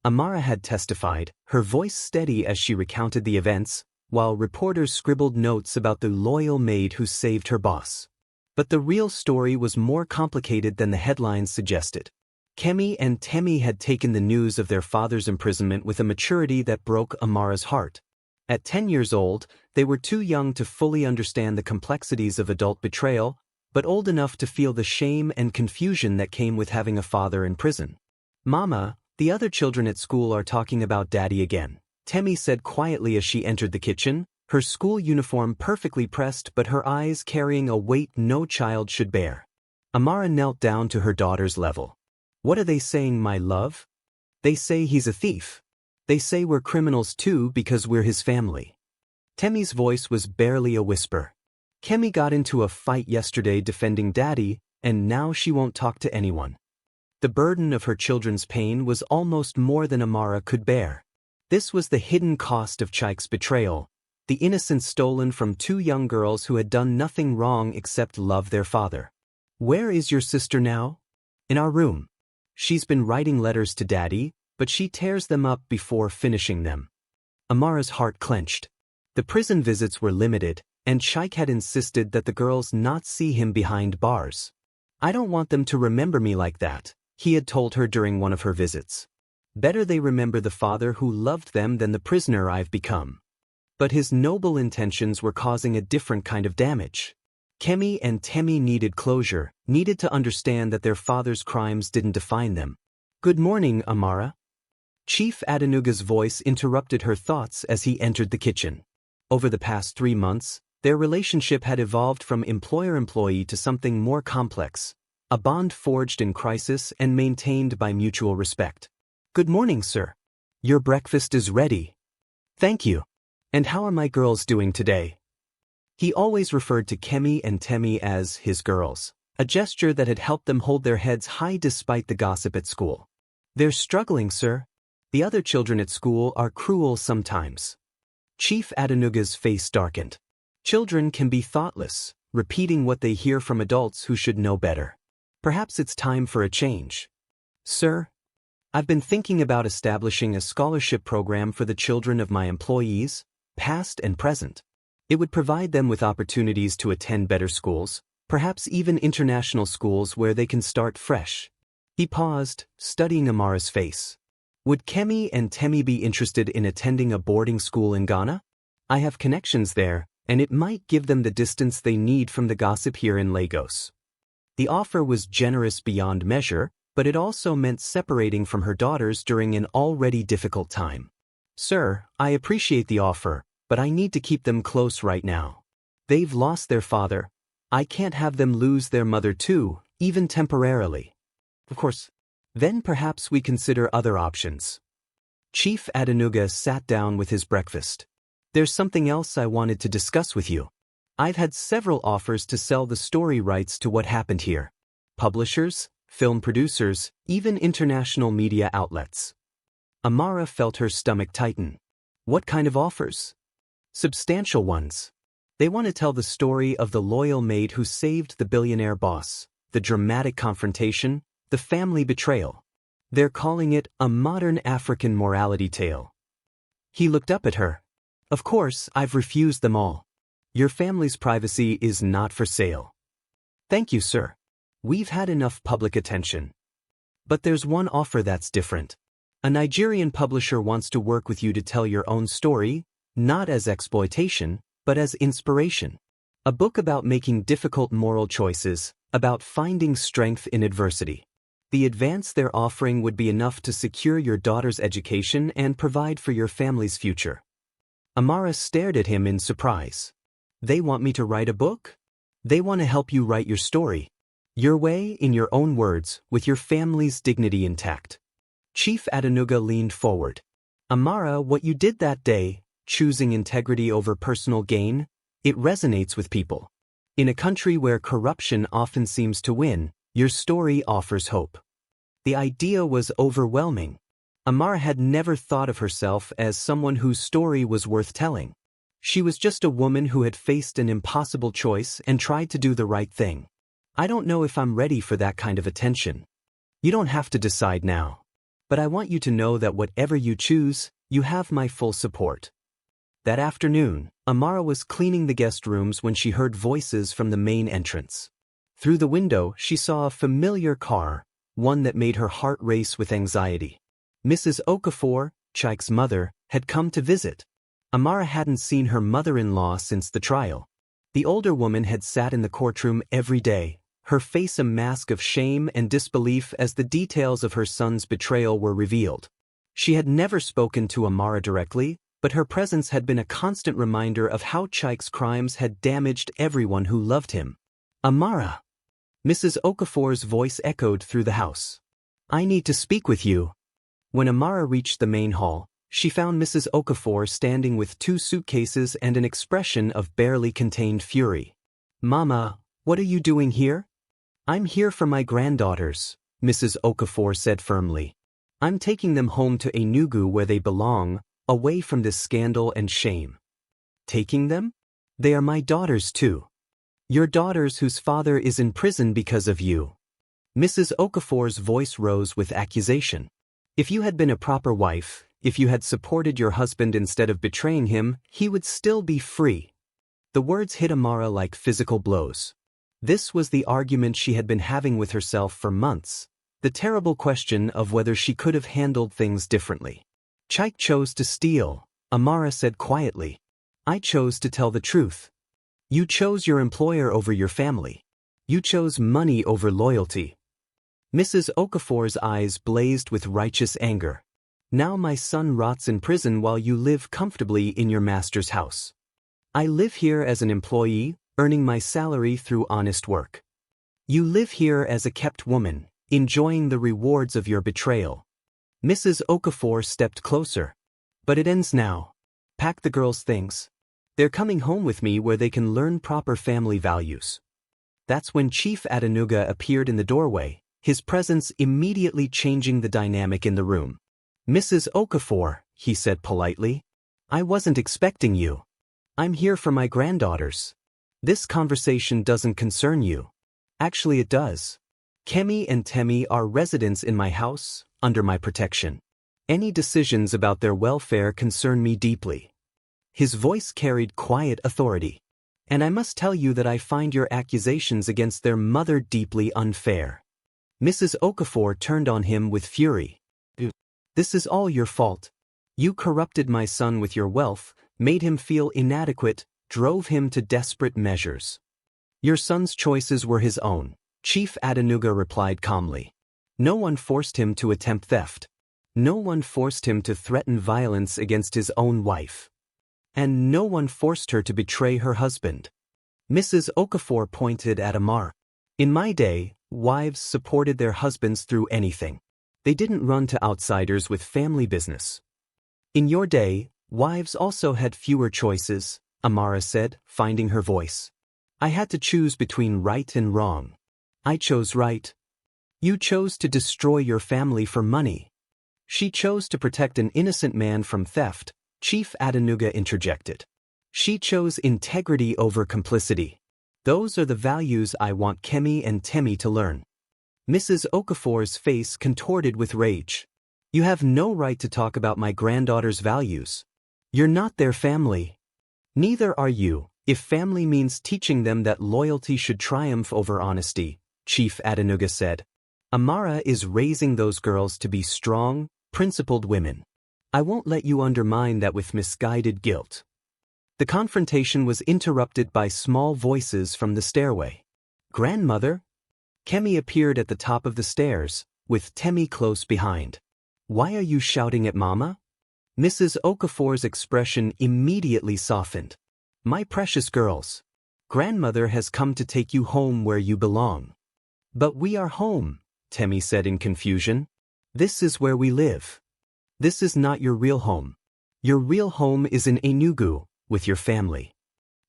Amara had testified, her voice steady as she recounted the events, while reporters scribbled notes about the loyal maid who saved her boss. But the real story was more complicated than the headlines suggested. Kemi and Temi had taken the news of their father's imprisonment with a maturity that broke Amara's heart. At 10 years old, they were too young to fully understand the complexities of adult betrayal, but old enough to feel the shame and confusion that came with having a father in prison. "Mama, the other children at school are talking about Daddy again," Temi said quietly as she entered the kitchen, her school uniform perfectly pressed but her eyes carrying a weight no child should bear. Amara knelt down to her daughter's level. "What are they saying, my love?" "They say he's a thief. They say we're criminals too because we're his family." Temi's voice was barely a whisper. "Kemi got into a fight yesterday defending Daddy, and now she won't talk to anyone." The burden of her children's pain was almost more than Amara could bear. This was the hidden cost of Chaik's betrayal, the innocence stolen from 2 young girls who had done nothing wrong except love their father. "Where is your sister now?" "In our room. She's been writing letters to Daddy, but she tears them up before finishing them." Amara's heart clenched. The prison visits were limited, and Chaik had insisted that the girls not see him behind bars. "I don't want them to remember me like that," he had told her during one of her visits. "Better they remember the father who loved them than the prisoner I've become." But his noble intentions were causing a different kind of damage. Kemi and Temi needed closure, needed to understand that their father's crimes didn't define them. "Good morning, Amara." Chief Adenuga's voice interrupted her thoughts as he entered the kitchen. Over the past 3 months, their relationship had evolved from employer-employee to something more complex, a bond forged in crisis and maintained by mutual respect. "Good morning, sir. Your breakfast is ready." "Thank you. And how are my girls doing today?" He always referred to Kemi and Temi as his girls, a gesture that had helped them hold their heads high despite the gossip at school. "They're struggling, sir. The other children at school are cruel sometimes." Chief Adenuga's face darkened. Children can be thoughtless, repeating what they hear from adults who should know better. Perhaps it's time for a change. "Sir, I've been thinking about establishing a scholarship program for the children of my employees, past and present. It would provide them with opportunities to attend better schools, perhaps even international schools where they can start fresh." He paused, studying Amara's face. "Would Kemi and Temi be interested in attending a boarding school in Ghana? I have connections there, and it might give them the distance they need from the gossip here in Lagos." The offer was generous beyond measure, but it also meant separating from her daughters during an already difficult time. "Sir, I appreciate the offer, but I need to keep them close right now. They've lost their father. I can't have them lose their mother too, even temporarily." "Of course. Then perhaps we consider other options." Chief Adenuga sat down with his breakfast. "There's something else I wanted to discuss with you. I've had several offers to sell the story rights to what happened here. Publishers, film producers, even international media outlets." Amara felt her stomach tighten. "What kind of offers?" "Substantial ones. They want to tell the story of the loyal maid who saved the billionaire boss, the dramatic confrontation, the family betrayal. They're calling it a modern African morality tale." He looked up at her. "Of course, I've refused them all. Your family's privacy is not for sale." "Thank you, sir. We've had enough public attention. But there's one offer that's different. A Nigerian publisher wants to work with you to tell your own story, not as exploitation, but as inspiration. A book about making difficult moral choices, about finding strength in adversity. The advance they're offering would be enough to secure your daughter's education and provide for your family's future. Amara stared at him in surprise. They want me to write a book? They want to help you write your story. Your way, in your own words, with your family's dignity intact. Chief Adenuga leaned forward. Amara, what you did that day, choosing integrity over personal gain, it resonates with people. In a country where corruption often seems to win, your story offers hope. The idea was overwhelming. Amara had never thought of herself as someone whose story was worth telling. She was just a woman who had faced an impossible choice and tried to do the right thing. I don't know if I'm ready for that kind of attention. You don't have to decide now. But I want you to know that whatever you choose, you have my full support. That afternoon, Amara was cleaning the guest rooms when she heard voices from the main entrance. Through the window, she saw a familiar car, one that made her heart race with anxiety. Mrs. Okafor, Chaik's mother, had come to visit. Amara hadn't seen her mother-in-law since the trial. The older woman had sat in the courtroom every day, her face a mask of shame and disbelief as the details of her son's betrayal were revealed. She had never spoken to Amara directly, but her presence had been a constant reminder of how Chaik's crimes had damaged everyone who loved him. Amara! Mrs. Okafor's voice echoed through the house. I need to speak with you. When Amara reached the main hall, she found Mrs. Okafor standing with 2 suitcases and an expression of barely contained fury. Mama, what are you doing here? I'm here for my granddaughters, Mrs. Okafor said firmly. I'm taking them home to Enugu where they belong, away from this scandal and shame. Taking them? They are my daughters too. Your daughters whose father is in prison because of you. Mrs. Okafor's voice rose with accusation. If you had been a proper wife, if you had supported your husband instead of betraying him, he would still be free. The words hit Amara like physical blows. This was the argument she had been having with herself for months, the terrible question of whether she could have handled things differently. Chaik chose to steal, Amara said quietly. I chose to tell the truth. You chose your employer over your family. You chose money over loyalty. Mrs. Okafor's eyes blazed with righteous anger. Now my son rots in prison while you live comfortably in your master's house. I live here as an employee, earning my salary through honest work. You live here as a kept woman, enjoying the rewards of your betrayal. Mrs. Okafor stepped closer. But it ends now. Pack the girls' things. They're coming home with me where they can learn proper family values. That's when Chief Adenuga appeared in the doorway, his presence immediately changing the dynamic in the room. Mrs. Okafor, he said politely, I wasn't expecting you. I'm here for my granddaughters. This conversation doesn't concern you. Actually it does. Kemi and Temi are residents in my house, under my protection. Any decisions about their welfare concern me deeply. His voice carried quiet authority. And I must tell you that I find your accusations against their mother deeply unfair. Mrs. Okafor turned on him with fury. This is all your fault. You corrupted my son with your wealth, made him feel inadequate, drove him to desperate measures. Your son's choices were his own, Chief Adenuga replied calmly. No one forced him to attempt theft. No one forced him to threaten violence against his own wife. And no one forced her to betray her husband. Mrs. Okafor pointed at Amara. In my day, wives supported their husbands through anything. They didn't run to outsiders with family business. In your day, wives also had fewer choices, Amara said, finding her voice. I had to choose between right and wrong. I chose right. You chose to destroy your family for money. She chose to protect an innocent man from theft, Chief Adenuga interjected. She chose integrity over complicity. Those are the values I want Kemi and Temi to learn. Mrs. Okafor's face contorted with rage. You have no right to talk about my granddaughter's values. You're not their family. Neither are you, if family means teaching them that loyalty should triumph over honesty, Chief Adenuga said. Amara is raising those girls to be strong, principled women. I won't let you undermine that with misguided guilt. The confrontation was interrupted by small voices from the stairway. "Grandmother?" Kemi appeared at the top of the stairs, with Temi close behind. "Why are you shouting at Mama?" Mrs. Okafor's expression immediately softened. "My precious girls. Grandmother has come to take you home where you belong." "But we are home," Temi said in confusion. "This is where we live. This is not your real home. Your real home is in Enugu, with your family."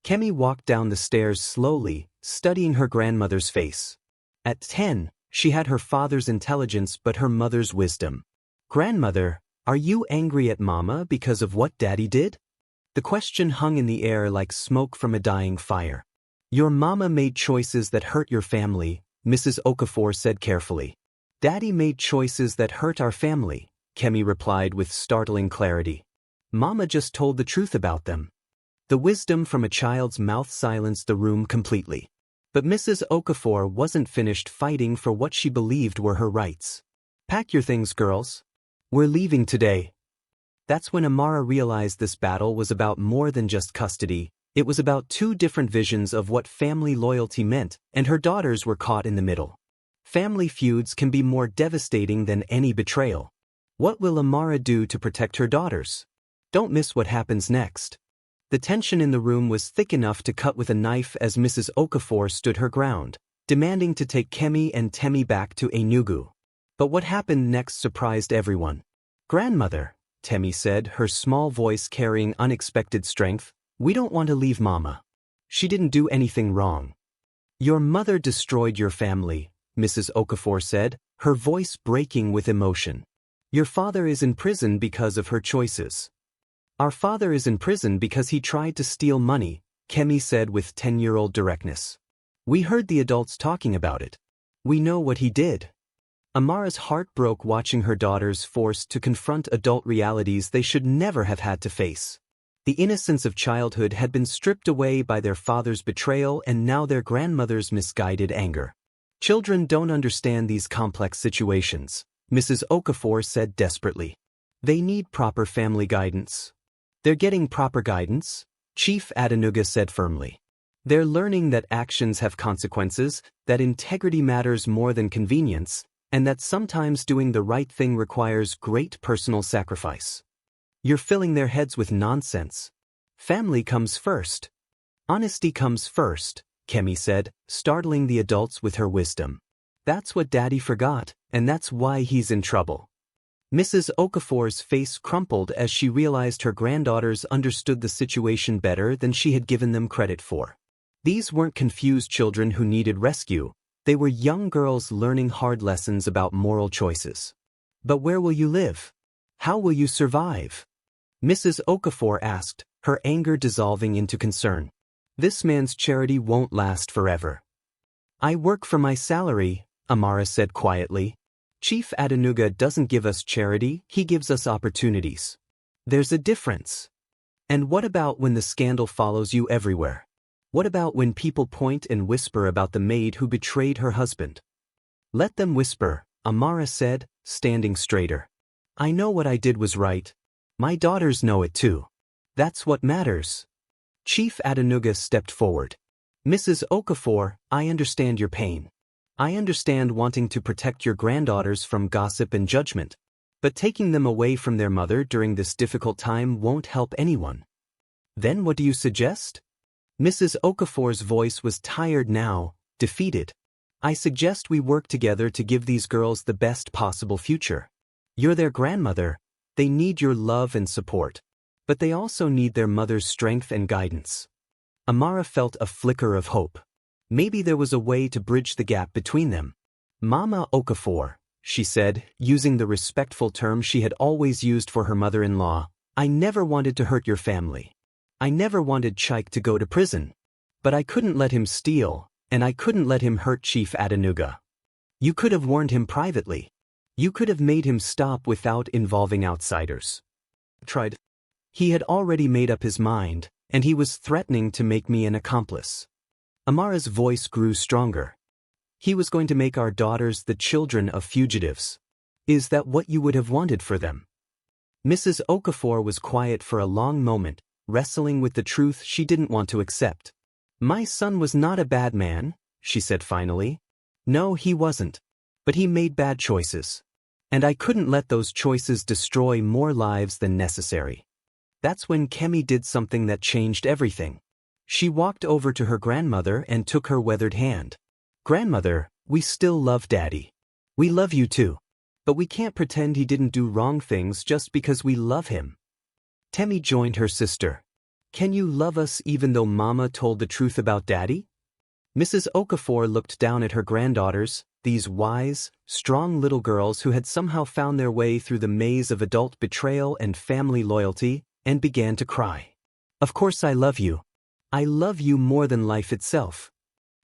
Kemi walked down the stairs slowly, studying her grandmother's face. At 10, she had her father's intelligence but her mother's wisdom. "Grandmother, are you angry at Mama because of what Daddy did?" The question hung in the air like smoke from a dying fire. "Your Mama made choices that hurt your family," Mrs. Okafor said carefully. "Daddy made choices that hurt our family," Kemi replied with startling clarity. "Mama just told the truth about them." The wisdom from a child's mouth silenced the room completely. But Mrs. Okafor wasn't finished fighting for what she believed were her rights. "Pack your things, girls. We're leaving today." That's when Amara realized this battle was about more than just custody. It was about two different visions of what family loyalty meant, and her daughters were caught in the middle. Family feuds can be more devastating than any betrayal. What will Amara do to protect her daughters? Don't miss what happens next. The tension in the room was thick enough to cut with a knife as Mrs. Okafor stood her ground, demanding to take Kemi and Temi back to Enugu. But what happened next surprised everyone. "Grandmother," Temi said, her small voice carrying unexpected strength, "we don't want to leave Mama. She didn't do anything wrong." "Your mother destroyed your family," Mrs. Okafor said, her voice breaking with emotion. "Your father is in prison because of her choices." "Our father is in prison because he tried to steal money," Kemi said with 10-year-old directness. "We heard the adults talking about it. We know what he did." Amara's heart broke watching her daughters forced to confront adult realities they should never have had to face. The innocence of childhood had been stripped away by their father's betrayal and now their grandmother's misguided anger. "Children don't understand these complex situations," Mrs. Okafor said desperately. "They need proper family guidance." "They're getting proper guidance," Chief Adenuga said firmly. "They're learning that actions have consequences, that integrity matters more than convenience, and that sometimes doing the right thing requires great personal sacrifice." "You're filling their heads with nonsense. Family comes first. Honesty comes first," Kemi said, startling the adults with her wisdom. "That's what Daddy forgot, and that's why he's in trouble." Mrs. Okafor's face crumpled as she realized her granddaughters understood the situation better than she had given them credit for. These weren't confused children who needed rescue. They were young girls learning hard lessons about moral choices. "But where will you live? How will you survive?" Mrs. Okafor asked, her anger dissolving into concern. "This man's charity won't last forever." "I work for my salary," Amara said quietly. "Chief Adenuga doesn't give us charity, he gives us opportunities. There's a difference." "And what about when the scandal follows you everywhere? What about when people point and whisper about the maid who betrayed her husband?" "Let them whisper," Amara said, standing straighter. "I know what I did was right. My daughters know it too. That's what matters." Chief Adenuga stepped forward. "Mrs. Okafor, I understand your pain. I understand wanting to protect your granddaughters from gossip and judgment. But taking them away from their mother during this difficult time won't help anyone." "Then what do you suggest?" Mrs. Okafor's voice was tired now, defeated. "I suggest we work together to give these girls the best possible future. You're their grandmother. They need your love and support. But they also need their mother's strength and guidance." Amara felt a flicker of hope. Maybe there was a way to bridge the gap between them. "Mama Okafor," she said, using the respectful term she had always used for her mother-in-law, "I never wanted to hurt your family. I never wanted Chike to go to prison. But I couldn't let him steal, and I couldn't let him hurt Chief Adenuga. You could have warned him privately. You could have made him stop without involving outsiders." Tried. He had already made up his mind, and he was threatening to make me an accomplice. Amara's voice grew stronger. "He was going to make our daughters the children of fugitives. Is that what you would have wanted for them?" Mrs. Okafor was quiet for a long moment, wrestling with the truth she didn't want to accept. "My son was not a bad man," she said finally. "No, he wasn't. But he made bad choices. And I couldn't let those choices destroy more lives than necessary." That's when Kemi did something that changed everything. She walked over to her grandmother and took her weathered hand. "Grandmother, we still love Daddy. We love you too. But we can't pretend he didn't do wrong things just because we love him." Temi joined her sister. "Can you love us even though Mama told the truth about Daddy?" Mrs. Okafor looked down at her granddaughters, these wise, strong little girls who had somehow found their way through the maze of adult betrayal and family loyalty, and began to cry. "Of course I love you. I love you more than life itself."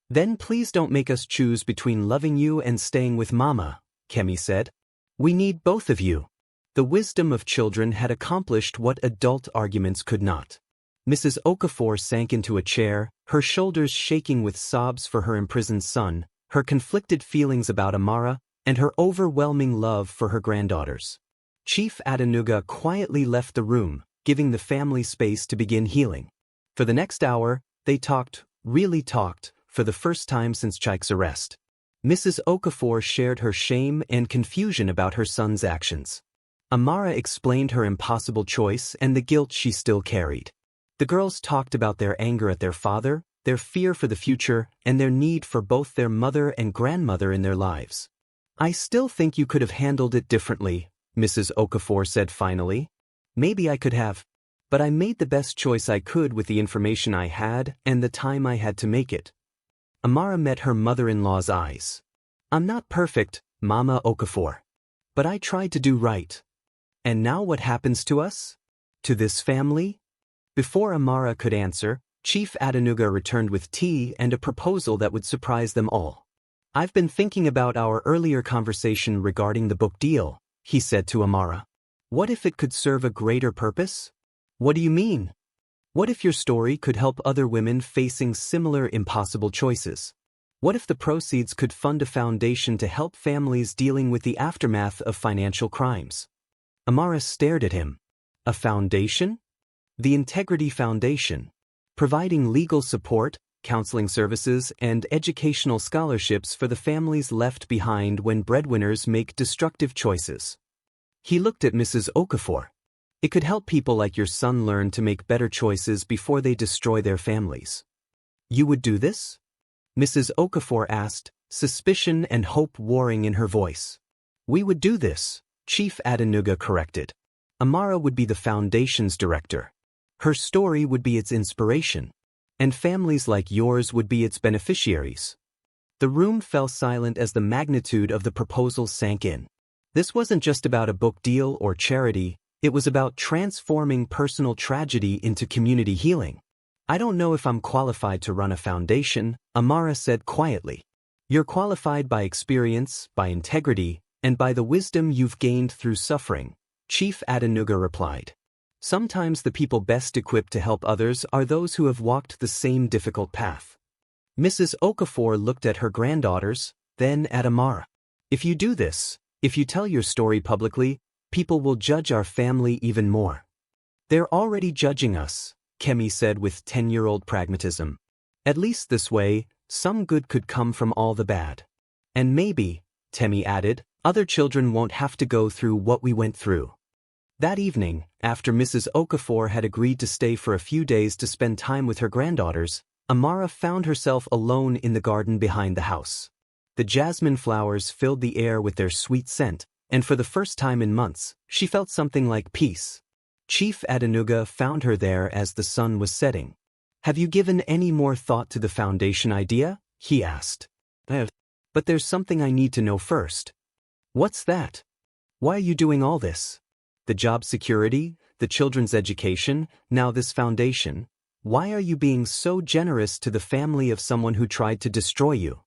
"Then please don't make us choose between loving you and staying with Mama," Kemi said. "We need both of you." The wisdom of children had accomplished what adult arguments could not. Mrs. Okafor sank into a chair, her shoulders shaking with sobs for her imprisoned son, her conflicted feelings about Amara, and her overwhelming love for her granddaughters. Chief Adenuga quietly left the room, giving the family space to begin healing. For the next hour, they talked, really talked, for the first time since Chaik's arrest. Mrs. Okafor shared her shame and confusion about her son's actions. Amara explained her impossible choice and the guilt she still carried. The girls talked about their anger at their father, their fear for the future, and their need for both their mother and grandmother in their lives. "I still think you could have handled it differently," Mrs. Okafor said finally. "Maybe I could have. But I made the best choice I could with the information I had and the time I had to make it." Amara met her mother-in-law's eyes. "I'm not perfect, Mama Okafor. But I tried to do right. And now what happens to us? To this family?" Before Amara could answer, Chief Adenuga returned with tea and a proposal that would surprise them all. "I've been thinking about our earlier conversation regarding the book deal," he said to Amara. "What if it could serve a greater purpose?" "What do you mean?" "What if your story could help other women facing similar impossible choices? What if the proceeds could fund a foundation to help families dealing with the aftermath of financial crimes?" Amara stared at him. "A foundation?" "The Integrity Foundation. Providing legal support, counseling services, and educational scholarships for the families left behind when breadwinners make destructive choices." He looked at Mrs. Okafor. "It could help people like your son learn to make better choices before they destroy their families." "You would do this?" Mrs. Okafor asked, suspicion and hope warring in her voice. "We would do this," Chief Adenuga corrected. "Amara would be the foundation's director. Her story would be its inspiration. And families like yours would be its beneficiaries." The room fell silent as the magnitude of the proposal sank in. This wasn't just about a book deal or charity, it was about transforming personal tragedy into community healing. "I don't know if I'm qualified to run a foundation," Amara said quietly. "You're qualified by experience, by integrity, and by the wisdom you've gained through suffering," Chief Adenuga replied. "Sometimes the people best equipped to help others are those who have walked the same difficult path." Mrs. Okafor looked at her granddaughters, then at Amara. "If you do this, if you tell your story publicly, people will judge our family even more." "They're already judging us," Kemi said with 10-year-old pragmatism. "At least this way, some good could come from all the bad. And maybe," Temi added, "other children won't have to go through what we went through." That evening, after Mrs. Okafor had agreed to stay for a few days to spend time with her granddaughters, Amara found herself alone in the garden behind the house. The jasmine flowers filled the air with their sweet scent, and for the first time in months, she felt something like peace. Chief Adenuga found her there as the sun was setting. "Have you given any more thought to the foundation idea?" he asked. "But there's something I need to know first." "What's that? Why are you doing all this? The job security, the children's education, now this foundation. Why are you being so generous to the family of someone who tried to destroy you?"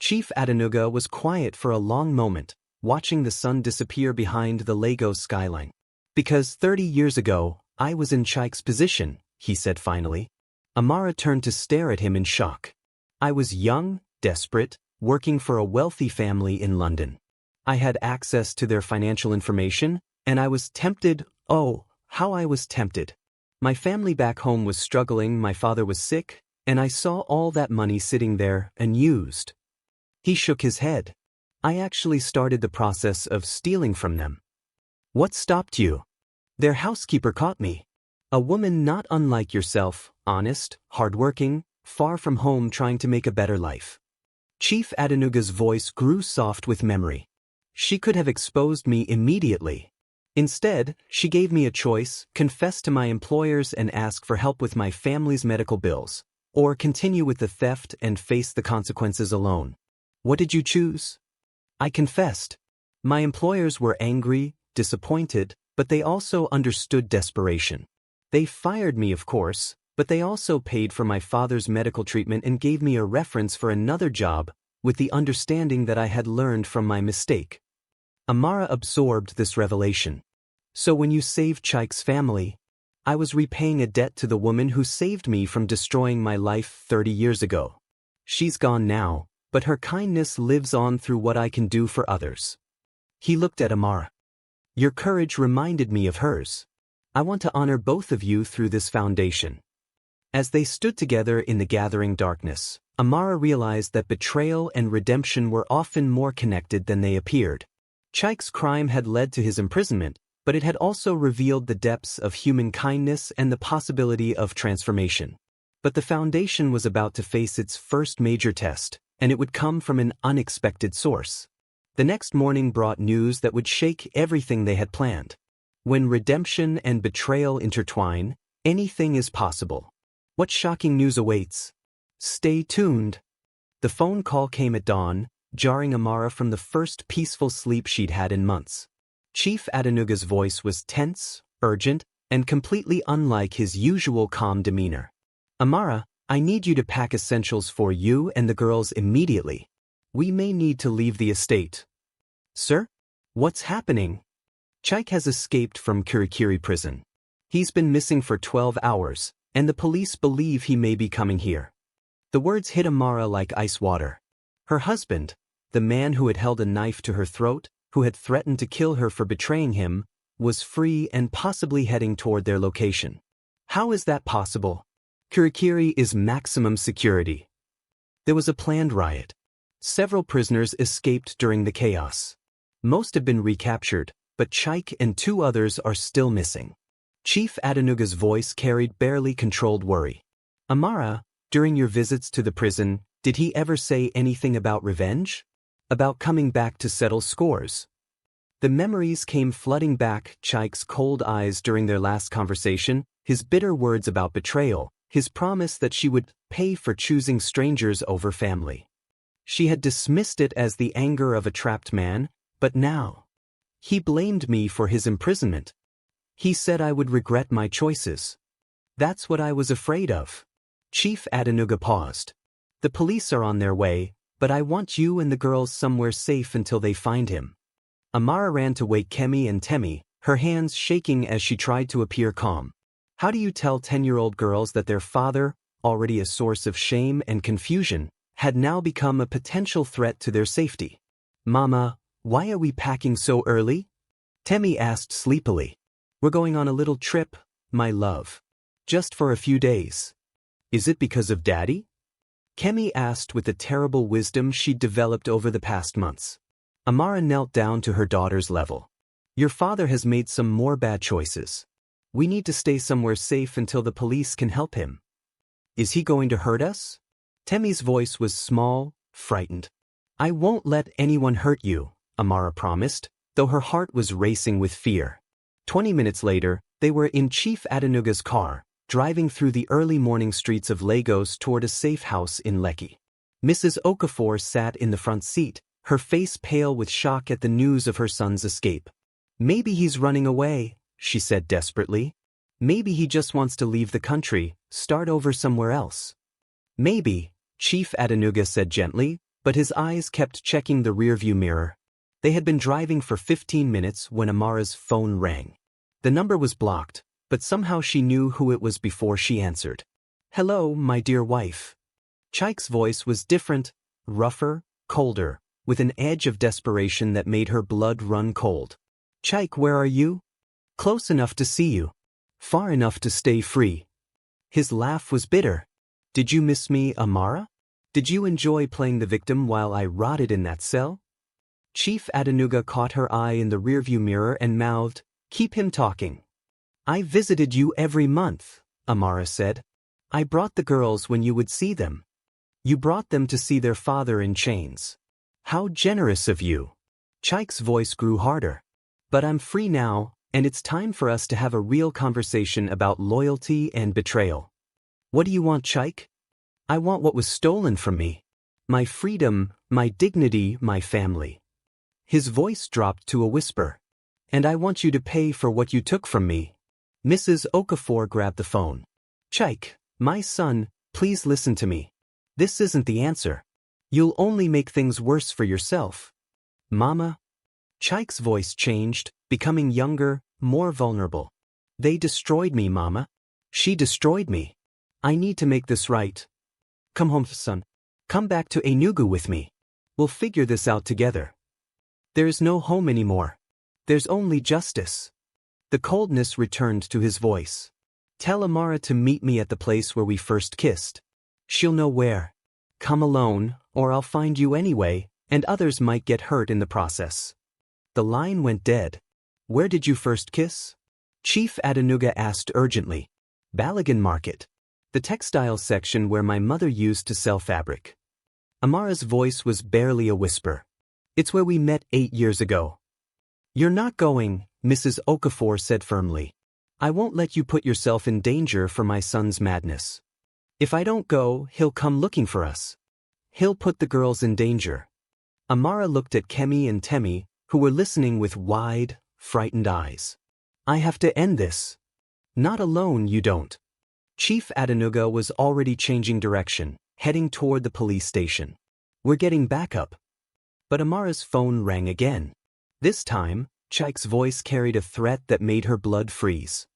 Chief Adenuga was quiet for a long moment, watching the sun disappear behind the Lagos skyline. "Because 30 years ago, I was in Chaik's position," he said finally. Amara turned to stare at him in shock. "I was young, desperate, working for a wealthy family in London. I had access to their financial information, and I was tempted, oh, how I was tempted. My family back home was struggling, my father was sick, and I saw all that money sitting there, unused. He shook his head. I actually started the process of stealing from them. What stopped you? Their housekeeper caught me. A woman not unlike yourself, honest, hardworking, far from home trying to make a better life. Chief Adanuga's voice grew soft with memory. She could have exposed me immediately. Instead, she gave me a choice: confess to my employers and ask for help with my family's medical bills, or continue with the theft and face the consequences alone. What did you choose? I confessed. My employers were angry, disappointed, but they also understood desperation. They fired me, of course, but they also paid for my father's medical treatment and gave me a reference for another job, with the understanding that I had learned from my mistake. Amara absorbed this revelation. So when you saved Chaik's family, I was repaying a debt to the woman who saved me from destroying my life 30 years ago. She's gone now, but her kindness lives on through what I can do for others. He looked at Amara. Your courage reminded me of hers. I want to honor both of you through this foundation. As they stood together in the gathering darkness, Amara realized that betrayal and redemption were often more connected than they appeared. Chaik's crime had led to his imprisonment, but it had also revealed the depths of human kindness and the possibility of transformation. But the foundation was about to face its first major test, and it would come from an unexpected source. The next morning brought news that would shake everything they had planned. When redemption and betrayal intertwine, anything is possible. What shocking news awaits? Stay tuned. The phone call came at dawn, jarring Amara from the first peaceful sleep she'd had in months. Chief Adanuga's voice was tense, urgent, and completely unlike his usual calm demeanor. Amara, I need you to pack essentials for you and the girls immediately. We may need to leave the estate. Sir? What's happening? Chaik has escaped from Kirikiri prison. He's been missing for 12 hours, and the police believe he may be coming here. The words hit Amara like ice water. Her husband, the man who had held a knife to her throat, who had threatened to kill her for betraying him, was free and possibly heading toward their location. How is that possible? Kirikiri is maximum security. There was a planned riot. Several prisoners escaped during the chaos. Most have been recaptured, but Chaik and 2 others are still missing. Chief Adanuga's voice carried barely controlled worry. Amara, during your visits to the prison, did he ever say anything about revenge? About coming back to settle scores? The memories came flooding back: Chaik's cold eyes during their last conversation, his bitter words about betrayal, his promise that she would pay for choosing strangers over family. She had dismissed it as the anger of a trapped man, but now, he blamed me for his imprisonment. He said I would regret my choices. That's what I was afraid of. Chief Adanuga paused. The police are on their way, but I want you and the girls somewhere safe until they find him. Amara ran to wake Kemi and Temi, her hands shaking as she tried to appear calm. How do you tell 10-year-old girls that their father, already a source of shame and confusion, had now become a potential threat to their safety? Mama, why are we packing so early? Temi asked sleepily. We're going on a little trip, my love. Just for a few days. Is it because of Daddy? Kemi asked with the terrible wisdom she'd developed over the past months. Amara knelt down to her daughter's level. Your father has made some more bad choices. We need to stay somewhere safe until the police can help him. Is he going to hurt us? Temi's voice was small, frightened. I won't let anyone hurt you, Amara promised, though her heart was racing with fear. 20 minutes later, they were in Chief Adanuga's car, driving through the early morning streets of Lagos toward a safe house in Lekki. Mrs. Okafor sat in the front seat, her face pale with shock at the news of her son's escape. Maybe he's running away, she said desperately. Maybe he just wants to leave the country, start over somewhere else. Maybe, Chief Adanuga said gently, but his eyes kept checking the rearview mirror. They had been driving for 15 minutes when Amara's phone rang. The number was blocked, but somehow she knew who it was before she answered. Hello, my dear wife. Chaik's voice was different, rougher, colder, with an edge of desperation that made her blood run cold. Chaik, where are you? Close enough to see you. Far enough to stay free. His laugh was bitter. Did you miss me, Amara? Did you enjoy playing the victim while I rotted in that cell? Chief Adenuga caught her eye in the rearview mirror and mouthed, "Keep him talking." "I visited you every month," Amara said. "I brought the girls when you would see them. You brought them to see their father in chains. How generous of you." Chaik's voice grew harder. "But I'm free now, and it's time for us to have a real conversation about loyalty and betrayal." "What do you want, Chaik?" "I want what was stolen from me. My freedom, my dignity, my family." His voice dropped to a whisper. "And I want you to pay for what you took from me." Mrs. Okafor grabbed the phone. "Chaik, my son, please listen to me. This isn't the answer. You'll only make things worse for yourself." "Mama?" Chaik's voice changed, becoming younger, more vulnerable. "They destroyed me, Mama. She destroyed me. I need to make this right. Come home, son. Come back to Enugu with me. We'll figure this out together. There's no home anymore. There's only justice." The coldness returned to his voice. "Tell Amara to meet me at the place where we first kissed. She'll know where. Come alone, or I'll find you anyway, and others might get hurt in the process." The line went dead. "Where did you first kiss?" Chief Adenuga asked urgently. "Balagan Market. The textile section where my mother used to sell fabric." Amara's voice was barely a whisper. "It's where we met 8 years ago." "You're not going," Mrs. Okafor said firmly. "I won't let you put yourself in danger for my son's madness. If I don't go, he'll come looking for us. He'll put the girls in danger." Amara looked at Kemi and Temi, who were listening with wide, frightened eyes. "I have to end this." "Not alone, you don't." Chief Adenuga was already changing direction, heading toward the police station. "We're getting backup." But Amara's phone rang again. This time, Chaik's voice carried a threat that made her blood freeze.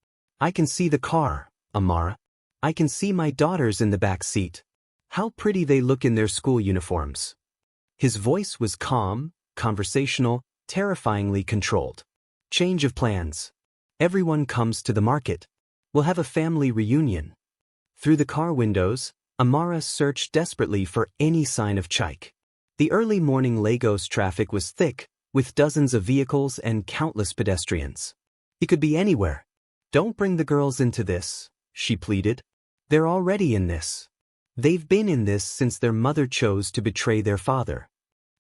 "I can see the car, Amara. I can see my daughters in the back seat. How pretty they look in their school uniforms." His voice was calm, conversational, terrifyingly controlled. "Change of plans. Everyone comes to the market. We'll have a family reunion." Through the car windows, Amara searched desperately for any sign of Chaik. The early morning Lagos traffic was thick, with dozens of vehicles and countless pedestrians. He could be anywhere. "Don't bring the girls into this," she pleaded. "They're already in this. They've been in this since their mother chose to betray their father."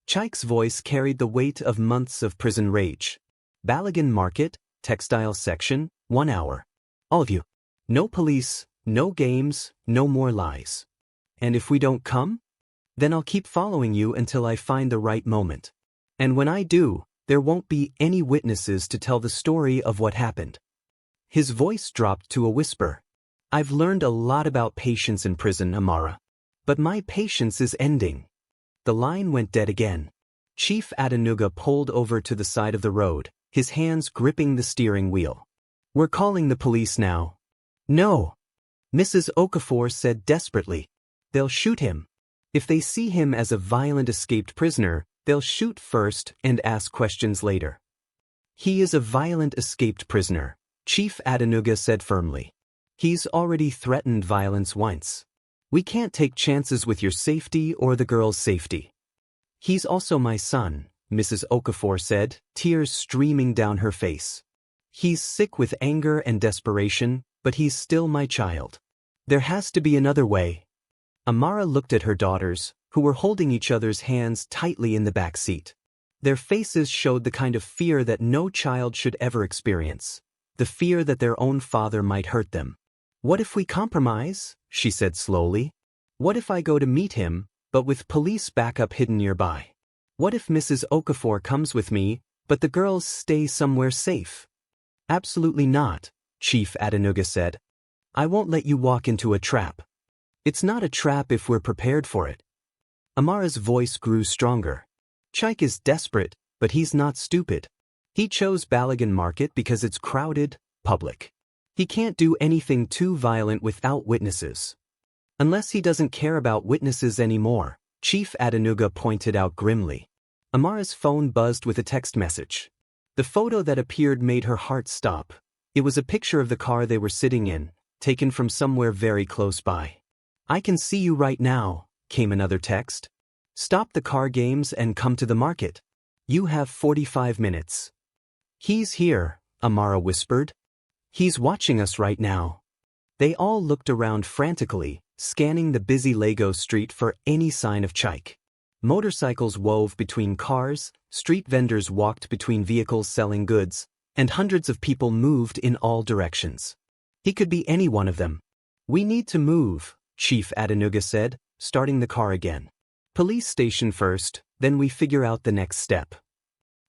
Chaik's voice carried the weight of months of prison rage. "Balagan Market, textile section, 1 hour. All of you. No police, no games, no more lies. And if we don't come? Then I'll keep following you until I find the right moment. And when I do, there won't be any witnesses to tell the story of what happened." His voice dropped to a whisper. "I've learned a lot about patience in prison, Amara. But my patience is ending." The line went dead again. Chief Adenuga pulled over to the side of the road, his hands gripping the steering wheel. "We're calling the police now." "No," Mrs. Okafor said desperately. "They'll shoot him. If they see him as a violent escaped prisoner, they'll shoot first and ask questions later." "He is a violent escaped prisoner," Chief Adenuga said firmly. "He's already threatened violence once. We can't take chances with your safety or the girl's safety." "He's also my son," Mrs. Okafor said, tears streaming down her face. "He's sick with anger and desperation, but he's still my child. There has to be another way." Amara looked at her daughters, who were holding each other's hands tightly in the back seat. Their faces showed the kind of fear that no child should ever experience, the fear that their own father might hurt them. "What if we compromise?" she said slowly. "What if I go to meet him, but with police backup hidden nearby? What if Mrs. Okafor comes with me, but the girls stay somewhere safe?" "Absolutely not," Chief Adenuga said. "I won't let you walk into a trap. It's not a trap if we're prepared for it." Amara's voice grew stronger. "Chaik is desperate, but he's not stupid. He chose Balagan Market because it's crowded, public. He can't do anything too violent without witnesses. Unless he doesn't care about witnesses anymore," Chief Adenuga pointed out grimly. Amara's phone buzzed with a text message. The photo that appeared made her heart stop. It was a picture of the car they were sitting in, taken from somewhere very close by. "I can see you right now," came another text. "Stop the car games and come to the market. You have 45 minutes. "He's here," Amara whispered. "He's watching us right now." They all looked around frantically, scanning the busy Lego street for any sign of Chaik. Motorcycles wove between cars, street vendors walked between vehicles selling goods, and hundreds of people moved in all directions. He could be any one of them. "We need to move," Chief Adenuga said, starting the car again. "Police station first, then we figure out the next step."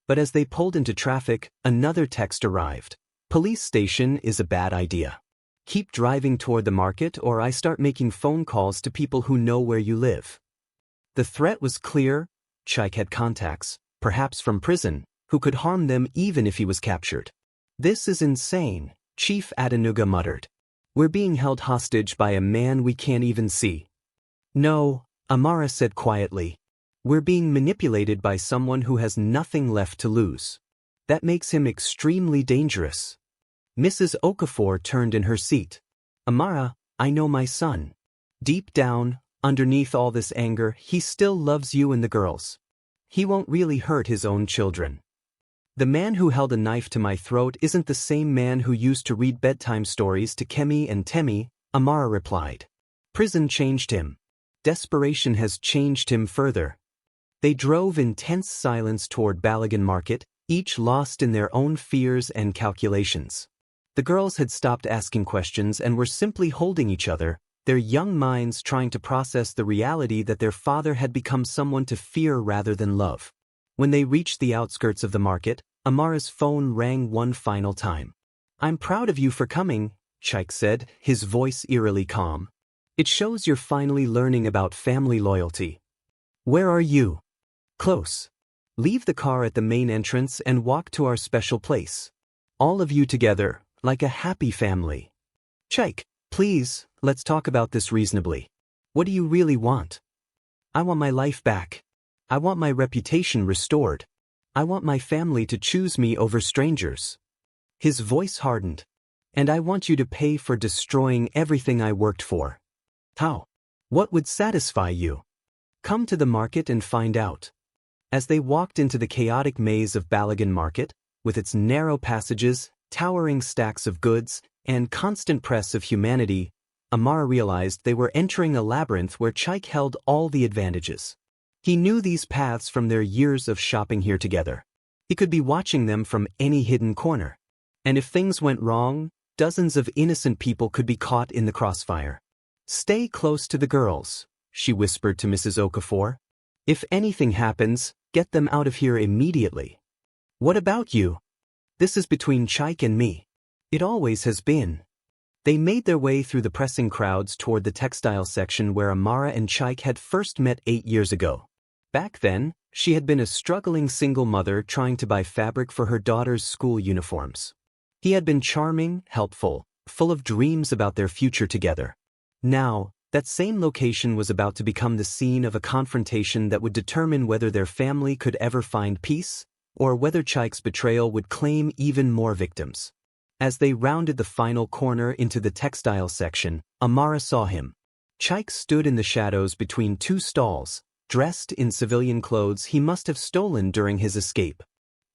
But as they pulled into traffic, another text arrived. "Police station is a bad idea. Keep driving toward the market or I start making phone calls to people who know where you live." The threat was clear. Chaik had contacts, perhaps from prison, who could harm them even if he was captured. "This is insane," Chief Adenuga muttered. "We're being held hostage by a man we can't even see." "No," Amara said quietly. "We're being manipulated by someone who has nothing left to lose. That makes him extremely dangerous." Mrs. Okafor turned in her seat. "Amara, I know my son. Deep down, underneath all this anger, he still loves you and the girls. He won't really hurt his own children. The man who held a knife to my throat isn't the same man who used to read bedtime stories to Kemi and Temi," Amara replied. "Prison changed him. Desperation has changed him further." They drove in tense silence toward Balagan Market, each lost in their own fears and calculations. The girls had stopped asking questions and were simply holding each other, their young minds trying to process the reality that their father had become someone to fear rather than love. When they reached the outskirts of the market, Amara's phone rang one final time. "I'm proud of you for coming," Chaik said, his voice eerily calm. "It shows you're finally learning about family loyalty." "Where are you?" "Close. Leave the car at the main entrance and walk to our special place. All of you together, like a happy family." "Chaik, please, let's talk about this reasonably. What do you really want?" "I want my life back. I want my reputation restored. I want my family to choose me over strangers." His voice hardened. "And I want you to pay for destroying everything I worked for." "How? What would satisfy you?" "Come to the market and find out." As they walked into the chaotic maze of Balagan Market, with its narrow passages, towering stacks of goods, and constant press of humanity, Amara realized they were entering a labyrinth where Chaik held all the advantages. He knew these paths from their years of shopping here together. He could be watching them from any hidden corner. And if things went wrong, dozens of innocent people could be caught in the crossfire. "Stay close to the girls," she whispered to Mrs. Okafor. "If anything happens, get them out of here immediately." "What about you?" "This is between Chaik and me. It always has been." They made their way through the pressing crowds toward the textile section where Amara and Chaik had first met 8 years ago. Back then, she had been a struggling single mother trying to buy fabric for her daughter's school uniforms. He had been charming, helpful, full of dreams about their future together. Now, that same location was about to become the scene of a confrontation that would determine whether their family could ever find peace, or whether Chaik's betrayal would claim even more victims. As they rounded the final corner into the textile section, Amara saw him. Chaik stood in the shadows between two stalls, dressed in civilian clothes he must have stolen during his escape.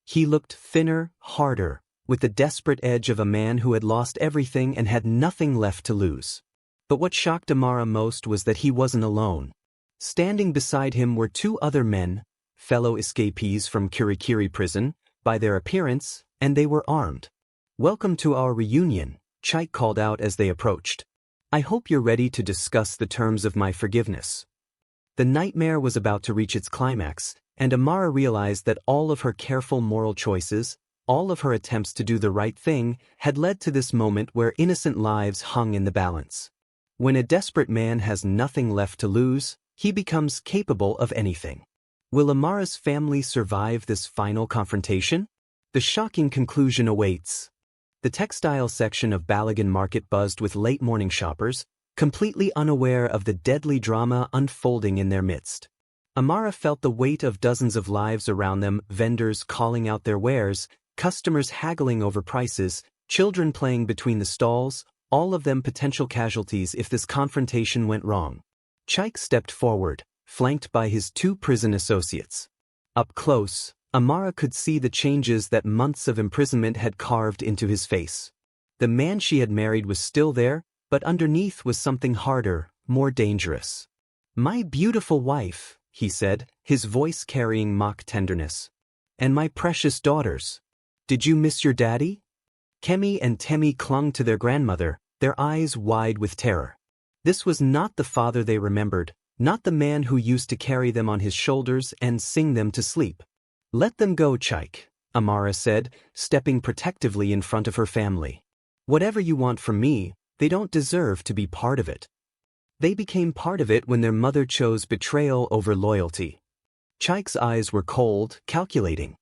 He looked thinner, harder, with the desperate edge of a man who had lost everything and had nothing left to lose. But what shocked Amara most was that he wasn't alone. Standing beside him were 2 other men, fellow escapees from Kirikiri prison, by their appearance, and they were armed. "Welcome to our reunion," Chaik called out as they approached. "I hope you're ready to discuss the terms of my forgiveness." The nightmare was about to reach its climax, and Amara realized that all of her careful moral choices, all of her attempts to do the right thing, had led to this moment where innocent lives hung in the balance. When a desperate man has nothing left to lose, he becomes capable of anything. Will Amara's family survive this final confrontation? The shocking conclusion awaits. The textile section of Balagan Market buzzed with late-morning shoppers, completely unaware of the deadly drama unfolding in their midst. Amara felt the weight of dozens of lives around them, vendors calling out their wares, customers haggling over prices, Children playing between the stalls, all of them potential casualties if this confrontation went wrong. Chaik stepped forward, flanked by his 2 prison associates. Up close, Amara could see the changes that months of imprisonment had carved into his face. The man she had married was still there, but underneath was something harder, more dangerous. "My beautiful wife," he said, his voice carrying mock tenderness. "And my precious daughters. Did you miss your daddy?" Kemi and Temi clung to their grandmother, their eyes wide with terror. This was not the father they remembered, not the man who used to carry them on his shoulders and sing them to sleep. "Let them go, Chaik," Amara said, stepping protectively in front of her family. "Whatever you want from me, they don't deserve to be part of it." They became part of it when their mother chose betrayal over loyalty. Chaik's eyes were cold, calculating.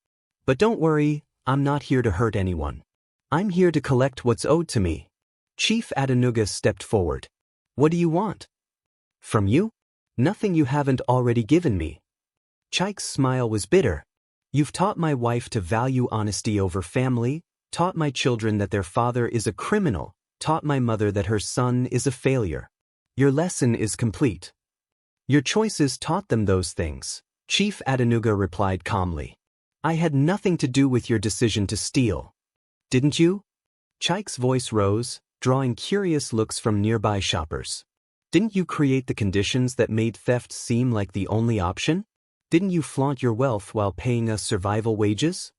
"But don't worry, I'm not here to hurt anyone. I'm here to collect what's owed to me." Chief Adenuga stepped forward. "What do you want?" "From you? Nothing you haven't already given me." Chaik's smile was bitter. "You've taught my wife to value honesty over family, taught my children that their father is a criminal, taught my mother that her son is a failure. Your lesson is complete." "Your choices taught them those things," Chief Adenuga replied calmly. "I had nothing to do with your decision to steal." "Didn't you?" Chaik's voice rose, drawing curious looks from nearby shoppers. "Didn't you create the conditions that made theft seem like the only option? Didn't you flaunt your wealth while paying us survival wages?"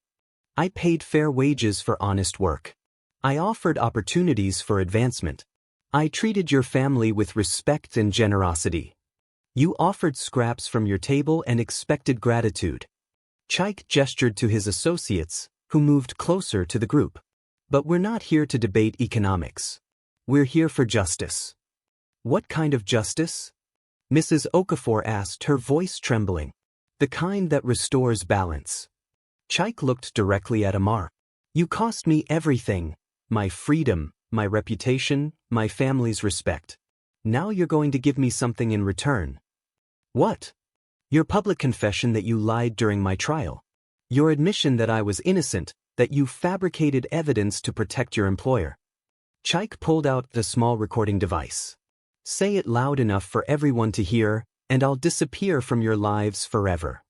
"I paid fair wages for honest work. I offered opportunities for advancement. I treated your family with respect and generosity. You offered scraps from your table and expected gratitude." Chaik gestured to his associates, who moved closer to the group. "But we're not here to debate economics. We're here for justice." "What kind of justice?" Mrs. Okafor asked, her voice trembling. "The kind that restores balance." Chaik looked directly at Amar. "You cost me everything, my freedom, my reputation, my family's respect. Now you're going to give me something in return." "What?" "Your public confession that you lied during my trial. Your admission that I was innocent, that you fabricated evidence to protect your employer." Chaik pulled out the small recording device. "Say it loud enough for everyone to hear, and I'll disappear from your lives forever."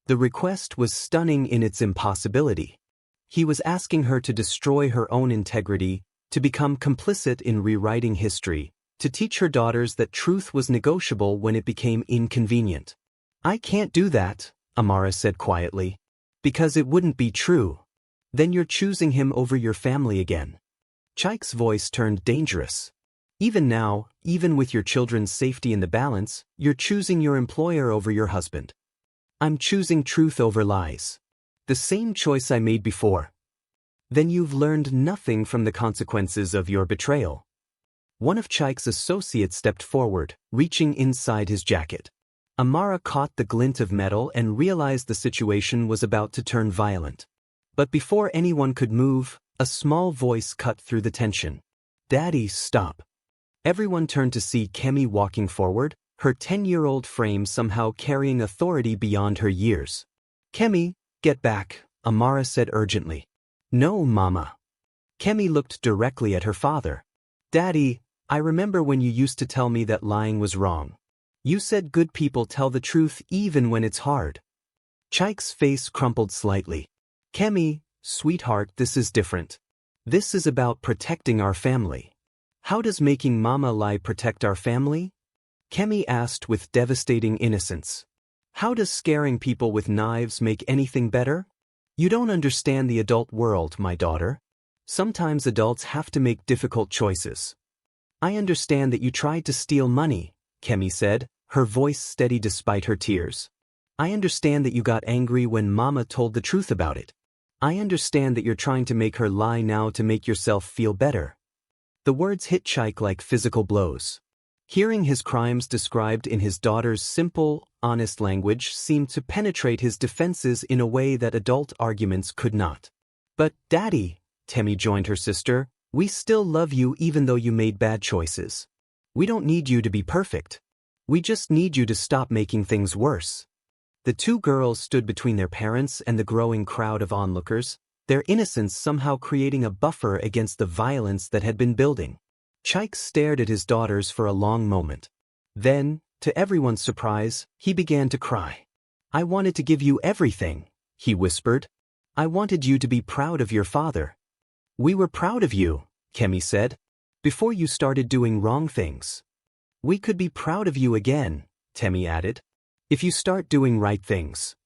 The request was stunning in its impossibility. He was asking her to destroy her own integrity, to become complicit in rewriting history, to teach her daughters that truth was negotiable when it became inconvenient. "I can't do that," Amara said quietly. "Because it wouldn't be true. Then you're choosing him over your family again." Chaik's voice turned dangerous. "Even now, even with your children's safety in the balance, you're choosing your employer over your husband." "I'm choosing truth over lies. The same choice I made before." "Then you've learned nothing from the consequences of your betrayal." One of Chaik's associates stepped forward, reaching inside his jacket. Amara caught the glint of metal and realized the situation was about to turn violent. But before anyone could move, a small voice cut through the tension. "Daddy, stop." Everyone turned to see Kemi walking forward, her 10-year-old frame somehow carrying authority beyond her years. "Kemi, get back," Amara said urgently. "No, Mama." Kemi looked directly at her father. "Daddy, I remember when you used to tell me that lying was wrong. You said good people tell the truth even when it's hard." Chaik's face crumpled slightly. "Kemi, sweetheart, this is different. This is about protecting our family." "How does making Mama lie protect our family?" Kemi asked with devastating innocence. "How does scaring people with knives make anything better? You don't understand the adult world, my daughter. Sometimes adults have to make difficult choices." "I understand that you tried to steal money," Kemi said, her voice steady despite her tears. "I understand that you got angry when Mama told the truth about it. I understand that you're trying to make her lie now to make yourself feel better." The words hit Chaik like physical blows. Hearing his crimes described in his daughter's simple, honest language seemed to penetrate his defenses in a way that adult arguments could not. "But, Daddy," Temi joined her sister, "we still love you even though you made bad choices. We don't need you to be perfect. We just need you to stop making things worse." The 2 girls stood between their parents and the growing crowd of onlookers, their innocence somehow creating a buffer against the violence that had been building. Chaik stared at his daughters for a long moment. Then, to everyone's surprise, he began to cry. "I wanted to give you everything," he whispered. "I wanted you to be proud of your father." "We were proud of you," Kemi said, "before you started doing wrong things." "We could be proud of you again," Temi added, "if you start doing right things."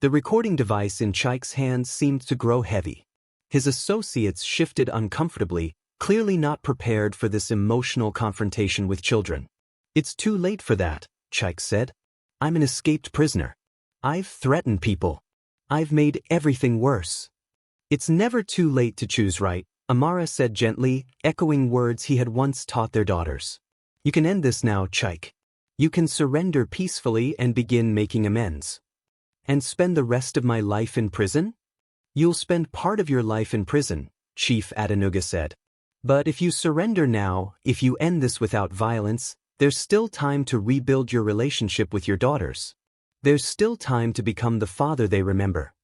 The recording device in Chaik's hands seemed to grow heavy. His associates shifted uncomfortably, clearly not prepared for this emotional confrontation with children. "It's too late for that," Chaik said. "I'm an escaped prisoner. I've threatened people. I've made everything worse." "It's never too late to choose right," Amara said gently, echoing words he had once taught their daughters. "You can end this now, Chaik. You can surrender peacefully and begin making amends." "And spend the rest of my life in prison?" "You'll spend part of your life in prison," Chief Adenuga said. "But if you surrender now, if you end this without violence, there's still time to rebuild your relationship with your daughters. There's still time to become the father they remember."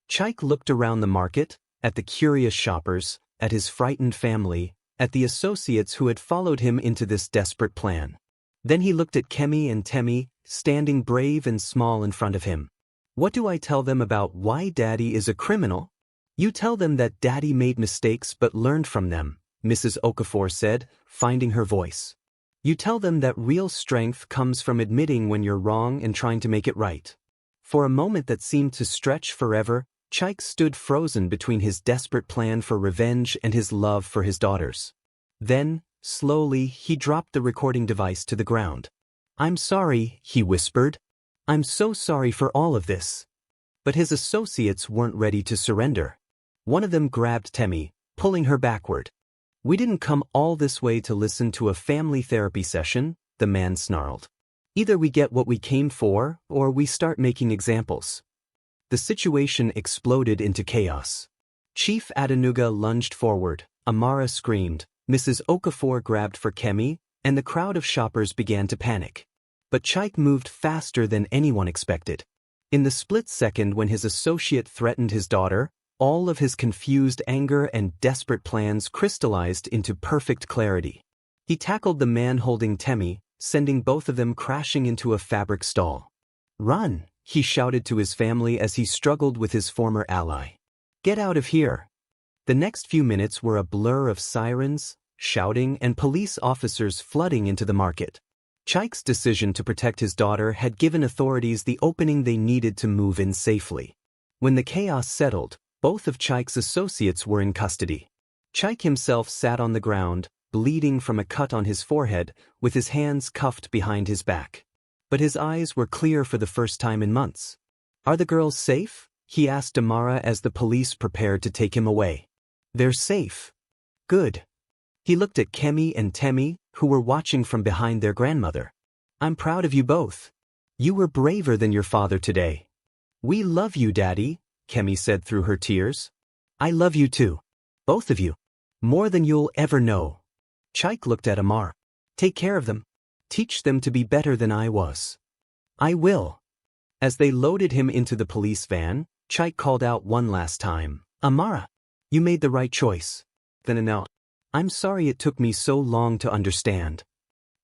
Chaik looked around the market, at the curious shoppers, at his frightened family, at the associates who had followed him into this desperate plan. Then he looked at Kemi and Temi, standing brave and small in front of him. "What do I tell them about why Daddy is a criminal?" "You tell them that Daddy made mistakes but learned from them," Mrs. Okafor said, finding her voice. "You tell them that real strength comes from admitting when you're wrong and trying to make it right." For a moment that seemed to stretch forever, Chaik stood frozen between his desperate plan for revenge and his love for his daughters. Then, slowly, he dropped the recording device to the ground. "I'm sorry," he whispered. "I'm so sorry for all of this." But his associates weren't ready to surrender. One of them grabbed Temi, pulling her backward. "We didn't come all this way to listen to a family therapy session," the man snarled. "Either we get what we came for, or we start making examples." The situation exploded into chaos. Chief Adenuga lunged forward, Amara screamed, Mrs. Okafor grabbed for Kemi, and the crowd of shoppers began to panic. But Chaik moved faster than anyone expected. In the split second when his associate threatened his daughter, all of his confused anger and desperate plans crystallized into perfect clarity. He tackled the man holding Temi, sending both of them crashing into a fabric stall. "Run!" he shouted to his family as he struggled with his former ally. "Get out of here!" The next few minutes were a blur of sirens, shouting, and police officers flooding into the market. Chaik's decision to protect his daughter had given authorities the opening they needed to move in safely. When the chaos settled, both of Chaik's associates were in custody. Chaik himself sat on the ground, bleeding from a cut on his forehead, with his hands cuffed behind his back. But his eyes were clear for the first time in months. "Are the girls safe?" he asked Amara as the police prepared to take him away. "They're safe." "Good." He looked at Kemi and Temi, who were watching from behind their grandmother. "I'm proud of you both. You were braver than your father today." "We love you, Daddy," Kemi said through her tears. "I love you too. Both of you. More than you'll ever know." Chaik looked at Amar. "Take care of them. Teach them to be better than I was." "I will." As they loaded him into the police van, Chaik called out one last time, "Amara, you made the right choice." Then no. "I'm sorry it took me so long to understand."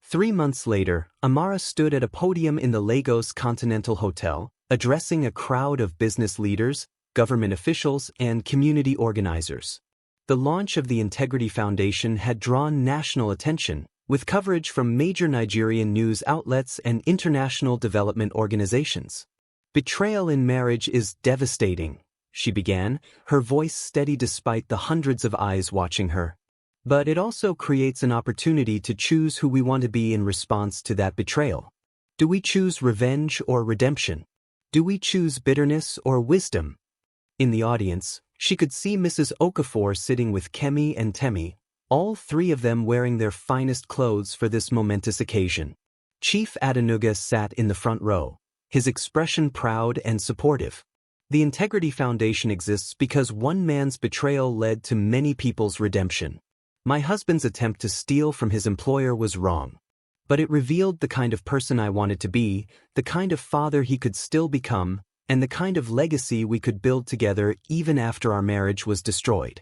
3 months later, Amara stood at a podium in the Lagos Continental Hotel, addressing a crowd of business leaders, government officials, and community organizers. The launch of the Integrity Foundation had drawn national attention, with coverage from major Nigerian news outlets and international development organizations. "Betrayal in marriage is devastating," she began, her voice steady despite the hundreds of eyes watching her. "But it also creates an opportunity to choose who we want to be in response to that betrayal. Do we choose revenge or redemption? Do we choose bitterness or wisdom?" In the audience, she could see Mrs. Okafor sitting with Kemi and Temi, all 3 of them wearing their finest clothes for this momentous occasion. Chief Adenuga sat in the front row, his expression proud and supportive. The Integrity Foundation exists because one man's betrayal led to many people's redemption. My husband's attempt to steal from his employer was wrong. But it revealed the kind of person I wanted to be, the kind of father he could still become, and the kind of legacy we could build together even after our marriage was destroyed.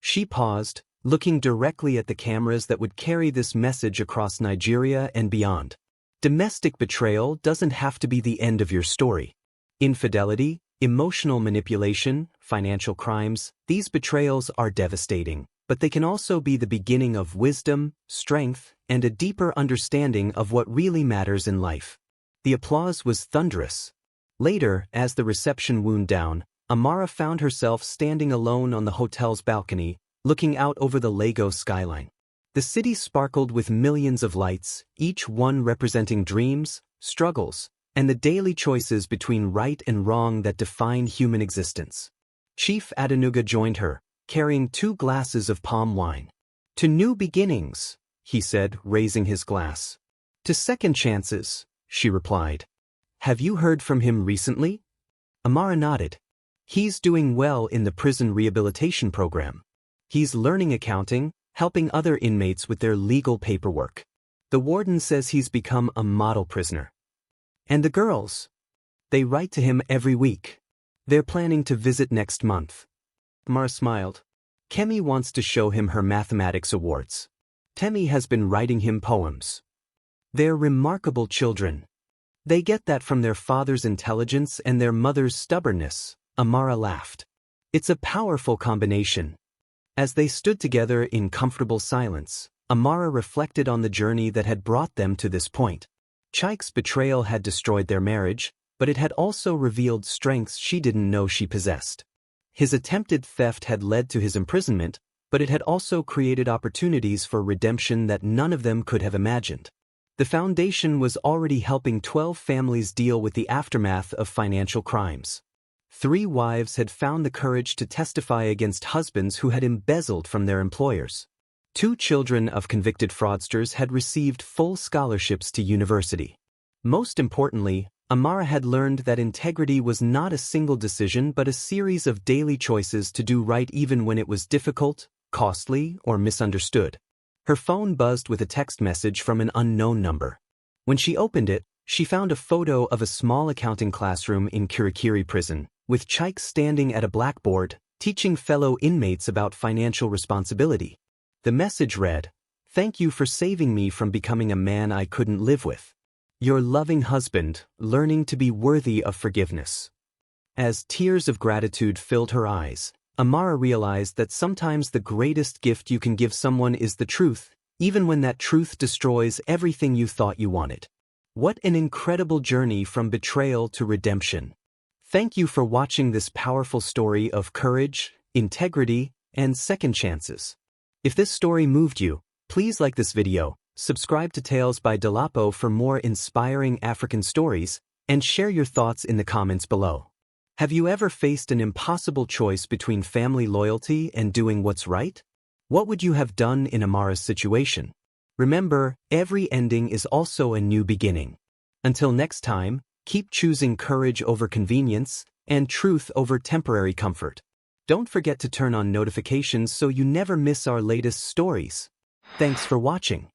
She paused, looking directly at the cameras that would carry this message across Nigeria and beyond. Domestic betrayal doesn't have to be the end of your story. Infidelity, emotional manipulation, financial crimes, these betrayals are devastating, but they can also be the beginning of wisdom, strength, and a deeper understanding of what really matters in life. The applause was thunderous. Later, as the reception wound down, Amara found herself standing alone on the hotel's balcony, looking out over the Lagos skyline. The city sparkled with millions of lights, each one representing dreams, struggles, and the daily choices between right and wrong that define human existence. Chief Adenuga joined her, carrying 2 glasses of palm wine. "To new beginnings," he said, raising his glass. "To second chances," she replied. "Have you heard from him recently?" Amara nodded. "He's doing well in the prison rehabilitation program. He's learning accounting, helping other inmates with their legal paperwork. The warden says he's become a model prisoner. And the girls? They write to him every week. They're planning to visit next month." Amara smiled. "Kemi wants to show him her mathematics awards. Temi has been writing him poems. They're remarkable children. They get that from their father's intelligence and their mother's stubbornness," Amara laughed. "It's a powerful combination." As they stood together in comfortable silence, Amara reflected on the journey that had brought them to this point. Chike's betrayal had destroyed their marriage, but it had also revealed strengths she didn't know she possessed. His attempted theft had led to his imprisonment, but it had also created opportunities for redemption that none of them could have imagined. The foundation was already helping 12 families deal with the aftermath of financial crimes. 3 wives had found the courage to testify against husbands who had embezzled from their employers. 2 children of convicted fraudsters had received full scholarships to university. Most importantly, Amara had learned that integrity was not a single decision but a series of daily choices to do right even when it was difficult, costly, or misunderstood. Her phone buzzed with a text message from an unknown number. When she opened it, she found a photo of a small accounting classroom in Kirikiri prison, with Chike standing at a blackboard, teaching fellow inmates about financial responsibility. The message read, "Thank you for saving me from becoming a man I couldn't live with. Your loving husband, learning to be worthy of forgiveness." As tears of gratitude filled her eyes, Amara realized that sometimes the greatest gift you can give someone is the truth, even when that truth destroys everything you thought you wanted. What an incredible journey from betrayal to redemption. Thank you for watching this powerful story of courage, integrity, and second chances. If this story moved you, please like this video, subscribe to Tales by Dolapo for more inspiring African stories, and share your thoughts in the comments below. Have you ever faced an impossible choice between family loyalty and doing what's right? What would you have done in Amara's situation? Remember, every ending is also a new beginning. Until next time, keep choosing courage over convenience and truth over temporary comfort. Don't forget to turn on notifications so you never miss our latest stories. Thanks for watching.